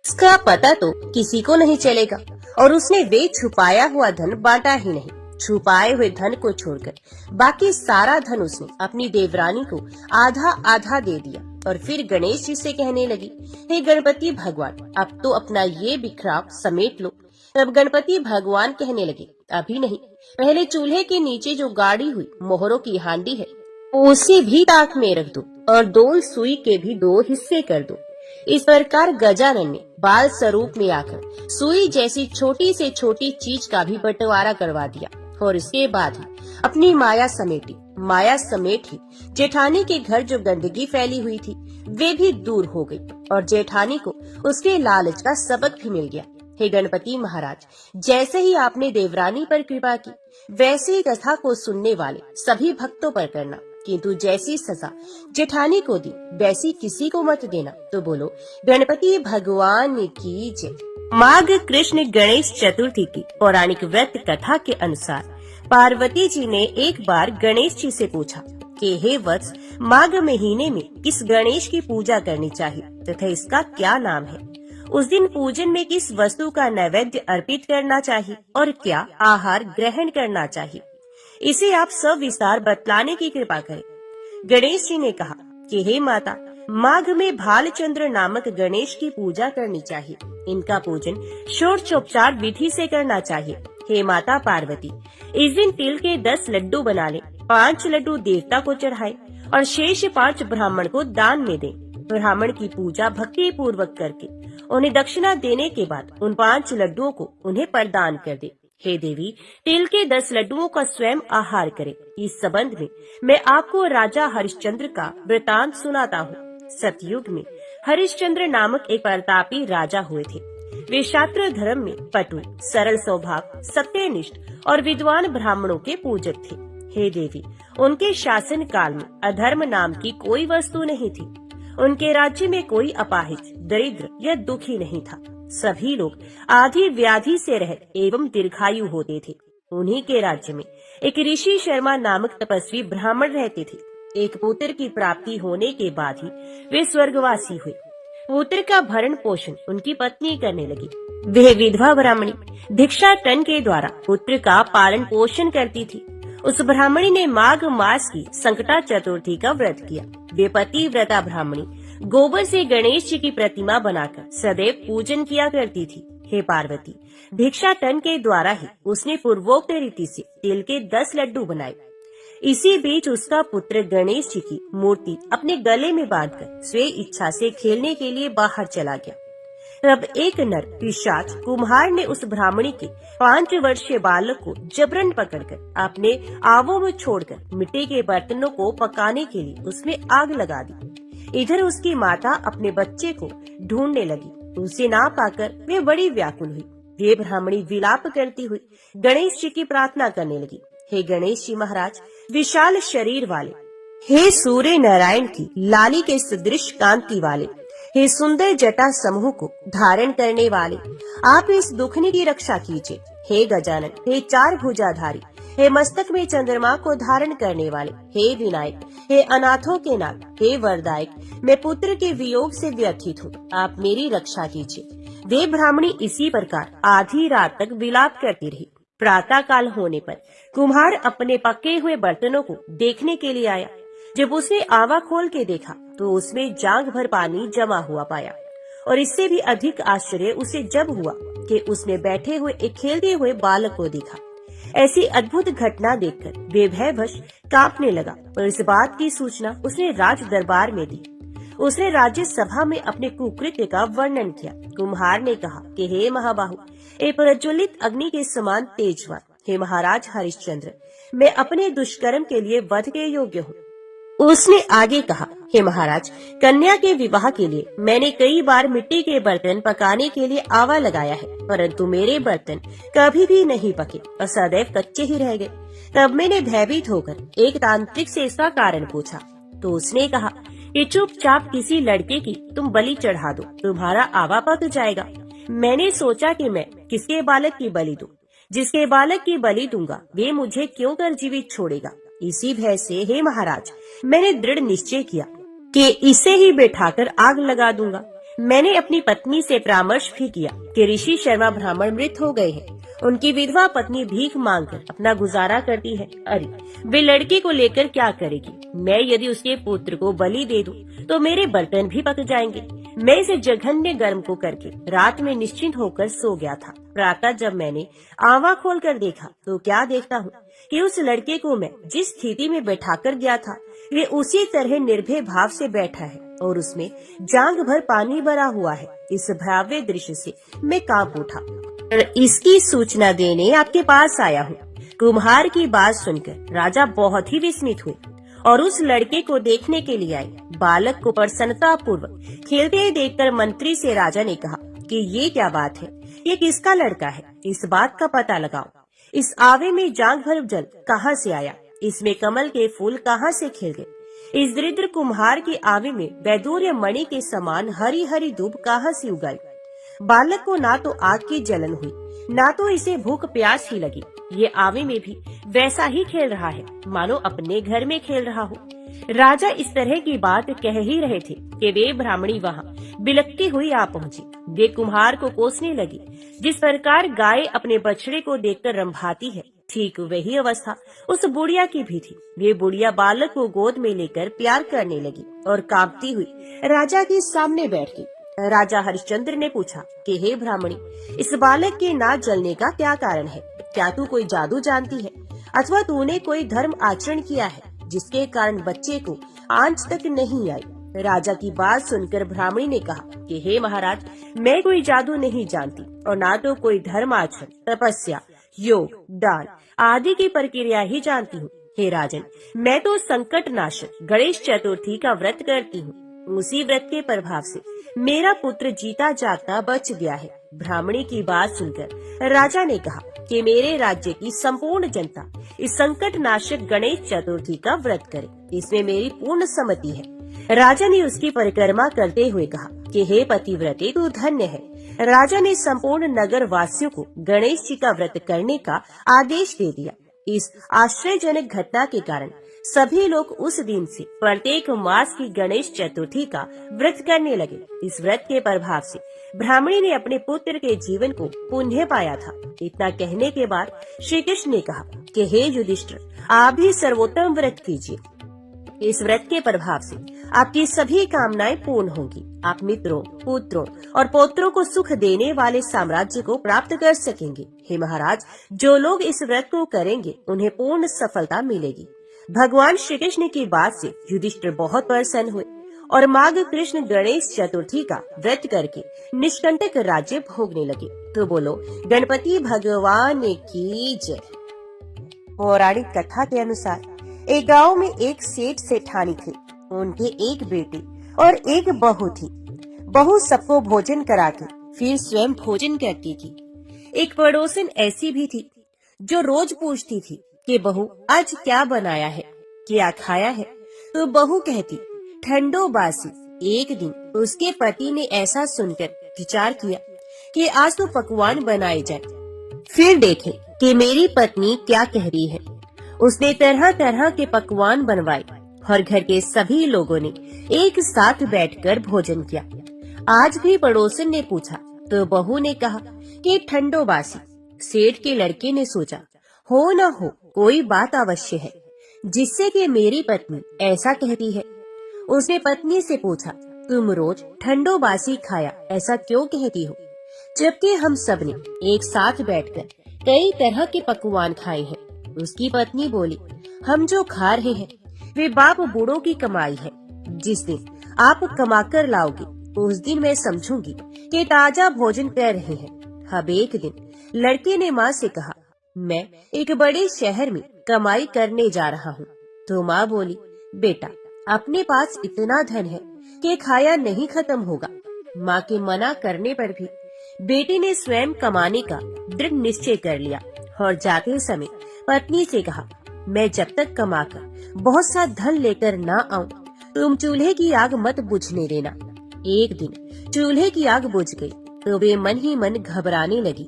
इसका पता तो किसी को नहीं चलेगा, और उसने वे छुपाया हुआ धन बांटा ही नहीं। छुपाए हुए धन को छोड़कर बाकी सारा धन उसने अपनी देवरानी को आधा आधा दे दिया और फिर गणेश जी से कहने लगी, हे गणपति भगवान, अब तो अपना ये बिखराव समेट लो। तब गणपति भगवान कहने लगे, अभी नहीं, पहले चूल्हे के नीचे जो गाड़ी हुई मोहरों की हांडी है उसे भी ताक में रख दो और दो सुई के भी 2 हिस्से कर दो। इस प्रकार गजानन ने बाल स्वरूप में आकर सुई जैसी छोटी से छोटी चीज का भी बंटवारा करवा दिया और इसके बाद ही अपनी माया समेटी। माया समेट ही जेठानी के घर जो गंदगी फैली हुई थी वे भी दूर हो गई और जेठानी को उसके लालच का सबक भी मिल गया। हे गणपति महाराज, जैसे ही आपने देवरानी पर कृपा की, वैसे ही कथा को सुनने वाले सभी भक्तों पर करना, किंतु जैसी सजा जेठानी को दी वैसी किसी को मत देना। तो बोलो गणपति भगवान की जय। माघ कृष्ण गणेश चतुर्थी की पौराणिक व्रत कथा के अनुसार पार्वती जी ने एक बार गणेश जी से पूछा कि हे वत्स, माघ महीने में किस गणेश की पूजा करनी चाहिए तथा इसका क्या नाम है? उस दिन पूजन में किस वस्तु का नैवेद्य अर्पित करना चाहिए और क्या आहार ग्रहण करना चाहिए? इसे आप सविस्तार बतलाने की कृपा करें। गणेश जी ने कहा कि हे माता, माघ में भालचंद्र नामक गणेश की पूजा करनी चाहिए। इनका पूजन षोडशोपचार विधि से करना चाहिए। हे माता पार्वती, इस दिन तिल के 10 लड्डू बना ले, 5 लड्डू देवता को चढ़ाए और शेष 5 ब्राह्मण को दान में दे। ब्राह्मण की पूजा भक्ति पूर्वक करके उन्हें दक्षिणा देने के बाद उन 5 लड्डुओं को उन्हें प्रदान कर दे। हे देवी, तिल के 10 लड्डुओं का स्वयं आहार करे। इस संबंध में मैं आपको राजा हरिश्चंद्र का वृतांत सुनाता हूँ। सतयुग में हरिश्चंद्र नामक एक प्रतापी राजा हुए थे। वे शास्त्र धर्म में पटु, सरल स्वभाव, सत्यनिष्ठ और विद्वान ब्राह्मणों के पूजक थे। हे देवी, उनके शासन काल में अधर्म नाम की कोई वस्तु नहीं थी। उनके राज्य में कोई अपाहिज, दरिद्र या दुखी नहीं था। सभी लोग आधी व्याधि से रहित एवं दीर्घायु होते थे। उन्हीं के राज्य में एक ऋषि शर्मा नामक तपस्वी ब्राह्मण रहते थे। एक पुत्र की प्राप्ति होने के बाद ही वे स्वर्गवासी हुए। पुत्र का भरण पोषण उनकी पत्नी करने लगी। वे विधवा ब्राह्मणी भिक्षाटन के द्वारा पुत्र का पालन पोषण करती थी। उस ब्राह्मणी ने माघ मास की संकटा चतुर्थी का व्रत किया। वे पतिव्रता ब्राह्मणी गोबर से गणेश जी की प्रतिमा बनाकर सदैव पूजन किया करती थी। हे पार्वती, भिक्षाटन के द्वारा ही उसने पूर्वोक्त रीति से तिल के 10 लड्डू बनाए। इसी बीच उसका पुत्र गणेश जी की मूर्ति अपने गले में बांधकर स्वे इच्छा से खेलने के लिए बाहर चला गया। तब एक नर पिशाच कुम्हार ने उस ब्राह्मणी के 5 वर्षीय बालक को जबरन पकड़कर अपने आवों में छोड़कर मिट्टी के बर्तनों को पकाने के लिए उसमें आग लगा दी। इधर उसकी माता अपने बच्चे को ढूंढने लगी। उसे ना पाकर वे बड़ी व्याकुल हुई। वे ब्राह्मणी विलाप करती हुई गणेश जी की प्रार्थना करने लगी। हे गणेश जी महाराज, विशाल शरीर वाले, हे सूर्य नारायण की लाली के सदृश कांति वाले, हे सुंदर जटा समूह को धारण करने वाले, आप इस दुखनी की रक्षा कीजिए। हे गजानन, हे 4 भुजाधारी, हे मस्तक में चंद्रमा को धारण करने वाले, हे विनायक, हे अनाथों के नाथ, हे वरदायक, मैं पुत्र के वियोग से व्यथित हूँ, आप मेरी रक्षा कीजिए। वे ब्राह्मणी इसी प्रकार आधी रात तक विलाप करती रही। प्रातः काल होने पर कुम्हार अपने पके हुए बर्तनों को देखने के लिए आया। जब उसने आवा खोल के देखा तो उसमें जांघ भर पानी जमा हुआ पाया। और इससे भी अधिक आश्चर्य उसे जब हुआ कि उसने बैठे हुए एक खेलते हुए बालक को देखा। ऐसी अद्भुत घटना देखकर वे भयवश कांपने लगा और इस बात की सूचना उसने राज दरबार में दी। उसने राज्य सभा में अपने कुकृत्य का वर्णन किया। कुम्हार ने कहा कि हे महाबाहु, ए प्रज्वलित अग्नि के समान तेजवान, हे महाराज हरिश्चंद्र, मैं अपने दुष्कर्म के लिए वध के योग्य हूँ। उसने आगे कहा, हे महाराज, कन्या के विवाह के लिए मैंने कई बार मिट्टी के बर्तन पकाने के लिए आवा लगाया है, परंतु मेरे बर्तन कभी भी नहीं पके और सदैव कच्चे ही रह गए। तब मैंने भयभीत होकर एक तांत्रिक से इसका कारण पूछा तो उसने कहा कि चुपचाप किसी लड़के की तुम बलि चढ़ा दो, तुम्हारा आवा पक जाएगा। मैंने सोचा कि मैं किसके बालक की बलि दूं? जिसके बालक की बलि दूंगा वे मुझे क्यों कर जीवित छोड़ेगा। इसी भय से हे महाराज, मैंने दृढ़ निश्चय किया कि इसे ही बैठाकर आग लगा दूंगा। मैंने अपनी पत्नी से परामर्श भी किया कि ऋषि शर्मा ब्राह्मण मृत हो गए हैं। उनकी विधवा पत्नी भीख मांगकर अपना गुजारा करती है। अरे वे लड़के को लेकर क्या करेगी? मैं यदि उसके पुत्र को बलि दे दूं तो मेरे बर्तन भी पक जाएंगे। मैं इसे जघन्य गर्म को करके रात में निश्चिंत होकर सो गया था। प्रातः जब मैंने आवा खोलकर देखा तो क्या देखता हूँ कि उस लड़के को मैं जिस स्थिति में बैठाकर गया था वे उसी तरह निर्भय भाव से बैठा है और उसमें जांघ भर पानी भरा हुआ है। इस भयावह दृश्य से मैं कांप उठा और इसकी सूचना देने आपके पास आया हूँ। कुम्हार की बात सुनकर राजा बहुत ही विस्मित हुए और उस लड़के को देखने के लिए आए। बालक को प्रसन्नता पूर्वक खेलते देखकर मंत्री से राजा ने कहा कि ये क्या बात है, ये किसका लड़का है? इस बात का पता लगाओ। इस आवे में जांघ भर जल कहाँ से आया? इसमें कमल के फूल कहाँ से खिल गए? इस दरिद्र कुम्हार के आवे में वैदूर्य मणि के समान हरी हरी धूप कहाँ से उगाई? बालक को ना तो आग की जलन हुई, ना तो इसे भूख प्यास ही लगी। ये आवे में भी वैसा ही खेल रहा है मानो अपने घर में खेल रहा हो। राजा इस तरह की बात कह ही रहे थे कि वे ब्राह्मणी वहाँ बिलखती हुई आ पहुँची। वे कुम्हार को कोसने लगी। जिस प्रकार गाय अपने बछड़े को देखकर रंभाती है, ठीक वही अवस्था उस बुढ़िया की भी थी। ये बुढ़िया बालक को गोद में लेकर प्यार करने लगी और कांपती हुई राजा के सामने बैठ गई। राजा हरिश्चंद्र ने पूछा कि हे ब्राह्मणी, इस बालक के नाक जलने का क्या कारण है? क्या तू कोई जादू जानती है अथवा तूने कोई धर्म आचरण किया है जिसके कारण बच्चे को आंच तक नहीं आई? राजा की बात सुनकर ब्राह्मणी ने कहा कि हे महाराज, मैं कोई जादू नहीं जानती और ना तो कोई धर्म आचरण, तपस्या, योग, दान आदि की प्रक्रिया ही जानती हूँ। हे राजन, मैं तो संकट नाशक गणेश चतुर्थी का व्रत करती हूँ। उसी व्रत के प्रभाव से मेरा पुत्र जीता जागता बच गया है। ब्राह्मणी की बात सुनकर राजा ने कहा कि मेरे राज्य की संपूर्ण जनता इस संकट नाशक गणेश चतुर्थी का व्रत करे, इसमें मेरी पूर्ण सम्मति है। राजा ने उसकी परिक्रमा करते हुए कहा कि हे पतिव्रते, तू धन्य है। राजा ने संपूर्ण नगर वासियों को गणेश जी का व्रत करने का आदेश दे दिया। इस आश्चर्यजनक घटना के कारण सभी लोग उस दिन से प्रत्येक मास की गणेश चतुर्थी का व्रत करने लगे। इस व्रत के प्रभाव से ब्राह्मणी ने अपने पुत्र के जीवन को पुण्य पाया था। इतना कहने के बाद श्री कृष्ण ने कहा कि हे युधिष्ठिर, आप भी सर्वोत्तम व्रत कीजिए। इस व्रत के प्रभाव से आपकी सभी कामनाएं पूर्ण होंगी। आप मित्रों, पुत्रों और पौत्रों को सुख देने वाले साम्राज्य को प्राप्त कर सकेंगे। हे महाराज, जो लोग इस व्रत को करेंगे उन्हें पूर्ण सफलता मिलेगी। भगवान श्री कृष्ण की बात से युधिष्ठिर बहुत प्रसन्न हुए और माघ कृष्ण गणेश चतुर्थी का व्रत करके निष्कंटक राज्य भोगने लगे। तो बोलो गणपति भगवान की जय। पौराणिक कथा के अनुसार एक गांव में एक सेठ सेठानी थे। उनके एक बेटे और एक बहू थी। बहू सबको भोजन कराकर फिर स्वयं भोजन करती थी। एक पड़ोसन ऐसी भी थी जो रोज पूछती थी कि बहू आज क्या बनाया है, क्या खाया है? तो बहू कहती ठंडो बासी। एक दिन उसके पति ने ऐसा सुनकर विचार किया कि आज तो पकवान बनाए जाए, फिर देखें कि मेरी पत्नी क्या कह रही है। उसने तरह तरह के पकवान बनवाए और घर के सभी लोगों ने एक साथ बैठकर भोजन किया। आज भी पड़ोसन ने पूछा तो बहू ने कहा कि ठंडो बासी। सेठ के लड़के ने सोचा हो न हो कोई बात अवश्य है जिससे कि मेरी पत्नी ऐसा कहती है। उसने पत्नी से पूछा तुम रोज ठंडो बासी खाया ऐसा क्यों कहती हो, जबकि हम सब ने एक साथ बैठकर कई तरह के पकवान खाए हैं। उसकी पत्नी बोली हम जो खा रहे हैं वे बाप बूढ़ों की कमाई है। जिस दिन आप कमा कर लाओगे उस दिन मैं समझूंगी कि ताजा भोजन कर रहे हैं। अब एक दिन लड़के ने माँ से कहा मैं एक बड़े शहर में कमाई करने जा रहा हूँ। तो माँ बोली बेटा अपने पास इतना धन है कि खाया नहीं खत्म होगा। माँ के मना करने पर भी बेटे ने स्वयं कमाने का दृढ़ निश्चय कर लिया और जाते समय पत्नी से कहा मैं जब तक कमाकर बहुत सा धन लेकर ना आऊं तुम चूल्हे की आग मत बुझने देना। एक दिन चूल्हे की आग बुझ गई तो वे मन ही मन घबराने लगी,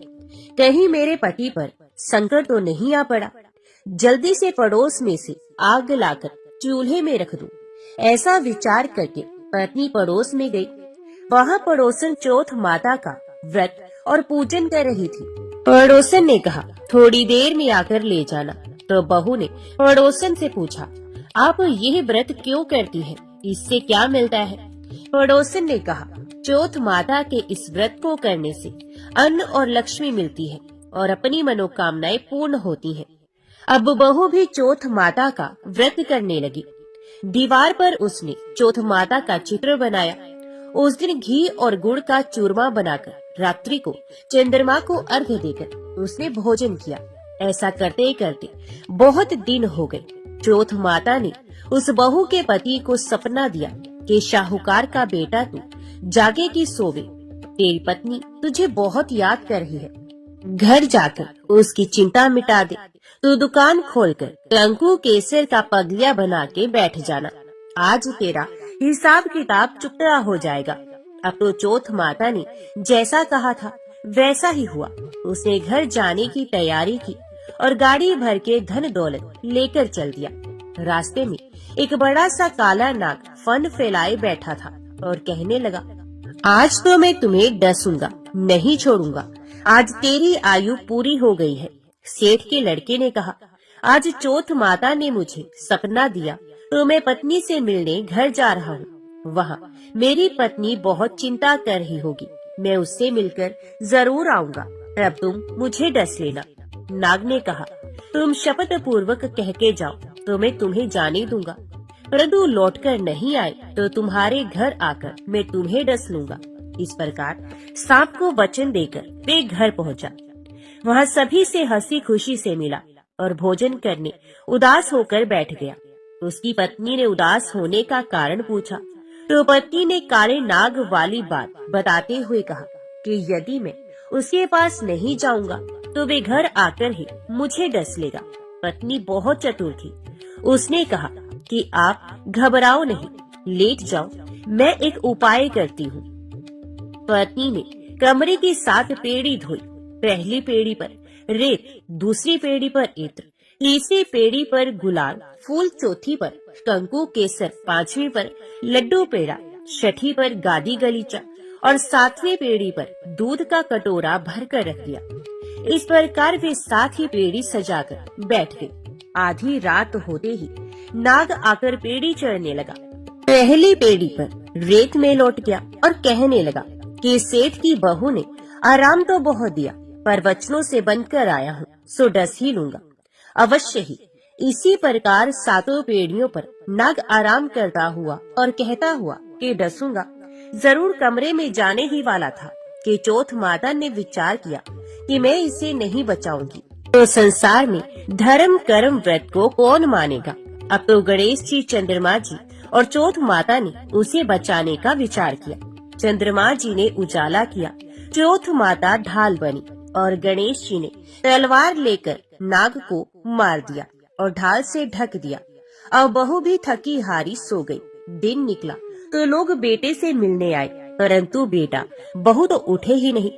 कहीं मेरे पति पर संकट तो नहीं आ पड़ा। जल्दी से पड़ोस में से आग लाकर चूल्हे में रख दूं। ऐसा विचार करके पत्नी पड़ोस में गई। वहाँ पड़ोसन चौथ माता का व्रत और पूजन कर रही थी। पड़ोसन ने कहा थोड़ी देर में आकर ले जाना। तो बहू ने पड़ोसन से पूछा आप यह व्रत क्यों करती हैं, इससे क्या मिलता है? पड़ोसन ने कहा चौथ माता के इस व्रत को करने से अन्न और लक्ष्मी मिलती है और अपनी मनोकामनाएं पूर्ण होती हैं। अब बहू भी चौथ माता का व्रत करने लगी। दीवार पर उसने चौथ माता का चित्र बनाया। उस दिन घी और गुड़ का चूरमा बनाकर रात्रि को चंद्रमा को अर्घ्य देकर उसने भोजन किया। ऐसा करते करते बहुत दिन हो गए। चौथ माता ने उस बहू के पति को सपना दिया कि शाहूकार का बेटा तू जागे की सोवे, तेरी पत्नी तुझे बहुत याद कर रही है। घर जाकर उसकी चिंता मिटा दे। तू दुकान खोलकर कंकु केसर का पगलिया बना के बैठ जाना। आज तेरा हिसाब किताब चुकता हो जाएगा। अब तो चौथ माता ने जैसा कहा था वैसा ही हुआ। उसने घर जाने की तैयारी की और गाड़ी भर के धन दौलत लेकर चल दिया। रास्ते में एक बड़ा सा काला नाग फन फैलाए बैठा था और कहने लगा आज तो मैं तुम्हें डसूंगा, नहीं छोड़ूंगा। आज तेरी आयु पूरी हो गई है, सेठ के लड़के ने कहा, आज चौथ माता ने मुझे सपना दिया तो मैं पत्नी से मिलने घर जा रहा हूँ। वहाँ मेरी पत्नी बहुत चिंता कर रही होगी। मैं उससे मिलकर जरूर आऊंगा, तब तुम मुझे डस लेना। नाग ने कहा, तुम शपथ पूर्वक कह के जाओ तो मैं तुम्हें जाने दूंगा, परंतु लौटकर नहीं आए तो तुम्हारे घर आकर मैं तुम्हें डस लूंगा। इस प्रकार सांप को वचन देकर वे घर पहुंचा। वहाँ सभी से हंसी खुशी से मिला और भोजन करने उदास होकर बैठ गया। उसकी पत्नी ने उदास होने का कारण पूछा तो पत्नी ने काले नाग वाली बात बताते हुए कहा कि यदि मैं उसके पास नहीं जाऊंगा तो वे घर आकर ही मुझे डस लेगा। पत्नी बहुत चतुर थी। उसने कहा कि आप घबराओ नहीं, लेट जाओ, मैं एक उपाय करती हूँ। पत्नी ने कमरे की 7 पेड़ी धोई। पहली पेड़ी पर रेत, दूसरी पेड़ी पर इत्र, तीसरी पेड़ी पर गुलाल फूल, चौथी पर कंकु केसर, 5वीं पर लड्डू पेड़ा, 6ठी पर गादी गलीचा और 7वीं पेड़ी पर दूध का कटोरा भरकर रख दिया। इस प्रकार वे 7 ही पेड़ी सजाकर बैठ गए। आधी रात होते ही नाग आकर पेड़ी चढ़ने लगा। पहली पेड़ी पर रेत में लौट गया और कहने लगा कि सेठ की बहू ने आराम तो बहुत दिया, पर वचनों से बनकर आया हूँ, सो डस ही लूंगा अवश्य ही। इसी प्रकार 7 पेड़ियों पर नाग आराम करता हुआ और कहता हुआ कि डसूंगा। जरूर कमरे में जाने ही वाला था कि चौथ माता ने विचार किया कि मैं इसे नहीं बचाऊंगी तो संसार में धर्म कर्म व्रत को कौन मानेगा। अब तो गणेश जी, चंद्रमा जी और चौथ माता ने उसे बचाने का विचार किया। चंद्रमा जी ने उजाला किया, चौथ माता ढाल बनी और गणेश जी ने तलवार लेकर नाग को मार दिया और ढाल से ढक दिया। अब बहू भी थकी हारी सो गई। दिन निकला तो लोग बेटे से मिलने आए, परंतु बेटा बहू तो उठे ही नहीं।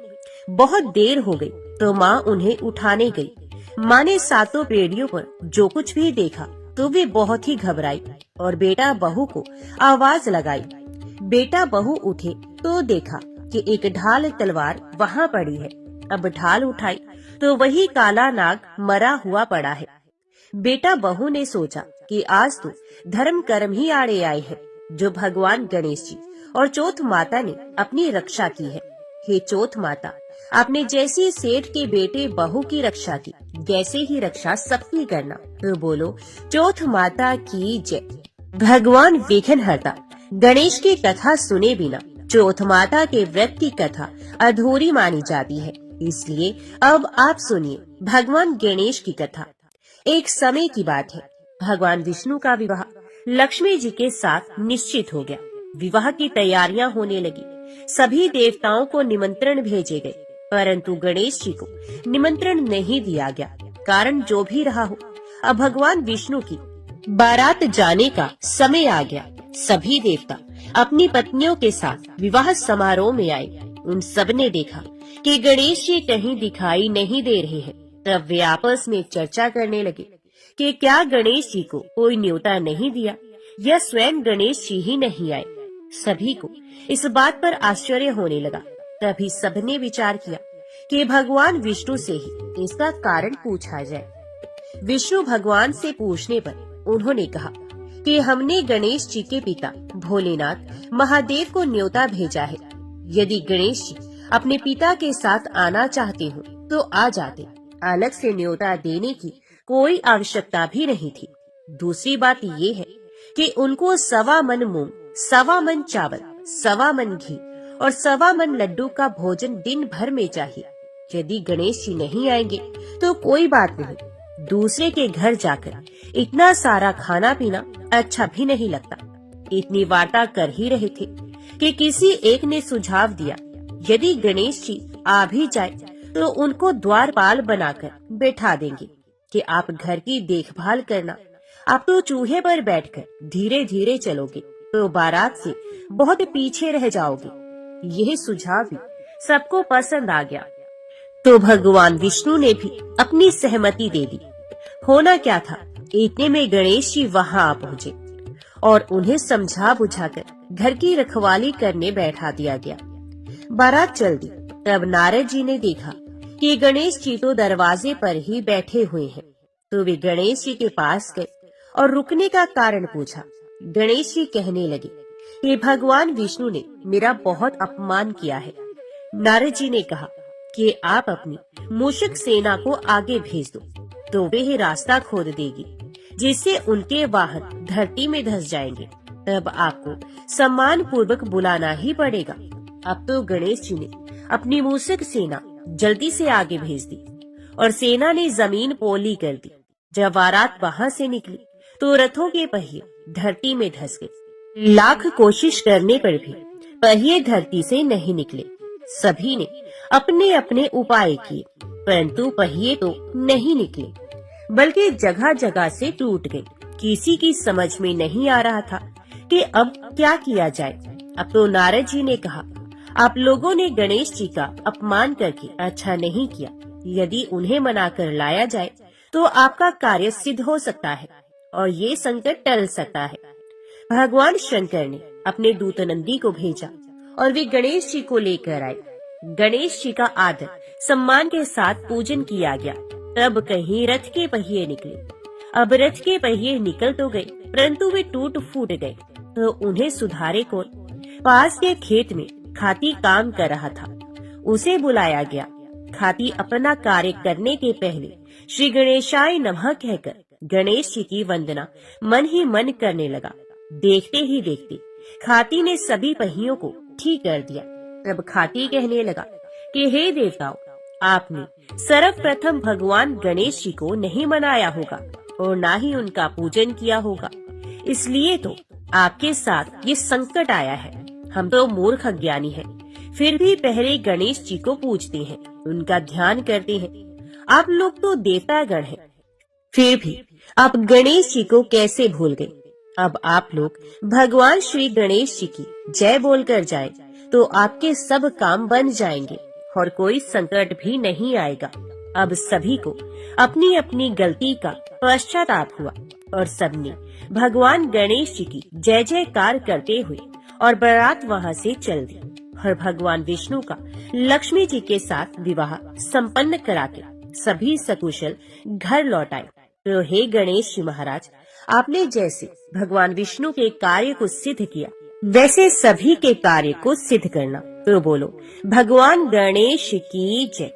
बहुत देर हो गई तो माँ उन्हें उठाने गई। माँ ने 7 पेड़ियों पर जो कुछ भी देखा तो वे बहुत ही घबराई और बेटा बहू को आवाज लगाई। बेटा बहू उठे तो देखा कि एक ढाल तलवार वहाँ पड़ी है। अब ढाल उठाई तो वही काला नाग मरा हुआ पड़ा है। बेटा बहू ने सोचा कि आज तो धर्म कर्म ही आड़े आए हैं, जो भगवान गणेश जी और चौथ माता ने अपनी रक्षा की है। हे चौथ माता, आपने जैसी सेठ के बेटे बहू की रक्षा की, वैसे ही रक्षा सबकी करना। तो बोलो चौथ माता की जय। भगवान विघ्नहर्ता गणेश की कथा सुने बिना चौथ माता के व्रत की कथा अधूरी मानी जाती है। इसलिए अब आप सुनिए भगवान गणेश की कथा। एक समय की बात है, भगवान विष्णु का विवाह लक्ष्मी जी के साथ निश्चित हो गया। विवाह की तैयारियां होने लगी। सभी देवताओं को निमंत्रण भेजे गए, परंतु गणेश जी को निमंत्रण नहीं दिया गया। कारण जो भी रहा हो, अब भगवान विष्णु की बारात जाने का समय आ गया। सभी देवता अपनी पत्नियों के साथ विवाह समारोह में आए। उन सब ने देखा कि गणेश जी कहीं दिखाई नहीं दे रहे हैं। तब वे आपस में चर्चा करने लगे कि क्या गणेश जी को कोई न्योता नहीं दिया या स्वयं गणेश जी ही नहीं आए। सभी को इस बात पर आश्चर्य होने लगा। तभी सबने विचार किया कि भगवान विष्णु से ही इसका कारण पूछा जाए। विष्णु भगवान से पूछने पर उन्होंने कहा कि हमने गणेश जी के पिता भोलेनाथ महादेव को न्योता भेजा है। यदि गणेश जी अपने पिता के साथ आना चाहते हो तो आ जाते। अलग से न्योता देने की कोई आवश्यकता भी नहीं थी। दूसरी बात ये है कि उनको 1.25 मन मूंग, 1.25 मन चावल, 1.25 मन घी और 1.25 मन लड्डू का भोजन दिन भर में चाहिए। यदि गणेश जी नहीं आएंगे तो कोई बात नहीं, दूसरे के घर जाकर इतना सारा खाना पीना अच्छा भी नहीं लगता। इतनी वार्ता कर ही रहे थे कि किसी एक ने सुझाव दिया, यदि गणेश जी आ भी जाए तो उनको द्वारपाल बनाकर बैठा देंगे कि आप घर की देखभाल करना। आप तो चूहे पर बैठकर धीरे धीरे चलोगे तो बारात से बहुत पीछे रह जाओगे। यह सुझाव भी सबको पसंद आ गया तो भगवान विष्णु ने भी अपनी सहमति दे दी। होना क्या था, इतने में गणेश जी वहां आ पहुँचे और उन्हें समझा बुझाकर घर की रखवाली करने बैठा दिया गया। बारात चल दी। तब नारद जी ने देखा कि गणेश जी तो दरवाजे पर ही बैठे हुए हैं। तो वे गणेश जी के पास गए और रुकने का कारण पूछा। गणेश जी कहने लगे कि भगवान विष्णु ने मेरा बहुत अपमान किया है। नारद जी ने कहा कि आप अपनी मूषक सेना को आगे भेज दो, तो वे ही रास्ता खोद देगी, जिससे उनके वाहन धरती में धंस जाएंगे। तब आपको सम्मान पूर्वक बुलाना ही पड़ेगा। अब तो गणेश जी ने अपनी मूषक सेना जल्दी से आगे भेज दी और सेना ने जमीन पोली कर दी। जब बारात वहां से निकली तो रथों के पहिए धरती में धंस गए। लाख कोशिश करने पर भी पहिए धरती से नहीं निकले। सभी ने अपने अपने उपाय किए, परंतु पहिए तो नहीं निकले, बल्कि जगह जगह से टूट गए। किसी की समझ में नहीं आ रहा था कि अब क्या किया जाए। अब तो नारद जी ने कहा, आप लोगों ने गणेश जी का अपमान करके अच्छा नहीं किया। यदि उन्हें मनाकर लाया जाए तो आपका कार्य सिद्ध हो सकता है और ये संकट टल सकता है। भगवान शंकर ने अपने दूत नंदी को भेजा और वे गणेश जी को लेकर आए। गणेश जी का आदर सम्मान के साथ पूजन किया गया। तब कहीं रथ के पहिए निकले। अब रथ के पहिए निकल तो गए, परंतु वे टूट फूट गए। तो उन्हें सुधारे कौन? पास के खेत में खाती काम कर रहा था, उसे बुलाया गया। खाती अपना कार्य करने के पहले श्री गणेशाय नमः कहकर गणेश जी की वंदना मन ही मन करने लगा। देखते ही देखते खाती ने सभी पहियों को ठीक कर दिया। तब खाती कहने लगा कि हे देवताओं, आपने सर्वप्रथम भगवान गणेश जी को नहीं मनाया होगा और ना ही उनका पूजन किया होगा, इसलिए तो आपके साथ ये संकट आया है। हम तो मूर्ख अज्ञानी हैं, फिर भी पहले गणेश जी को पूजते हैं, उनका ध्यान करते हैं। आप लोग तो देवतागण हैं, फिर भी आप गणेश जी को कैसे भूल गए? अब आप लोग भगवान श्री गणेश जी की जय बोलकर जाएं, तो आपके सब काम बन जाएंगे और कोई संकट भी नहीं आएगा। अब सभी को अपनी अपनी गलती का पश्चाताप हुआ और सबने भगवान गणेश जी की जय जयकार करते हुए और बारात वहां से चल दी और भगवान विष्णु का लक्ष्मी जी के साथ विवाह संपन्न कराके सभी सकुशल घर लौट आए। तो हे गणेश जी महाराज, आपने जैसे भगवान विष्णु के कार्य को सिद्ध किया, वैसे सभी के कार्य को सिद्ध करना। तो बोलो भगवान गणेश की जय।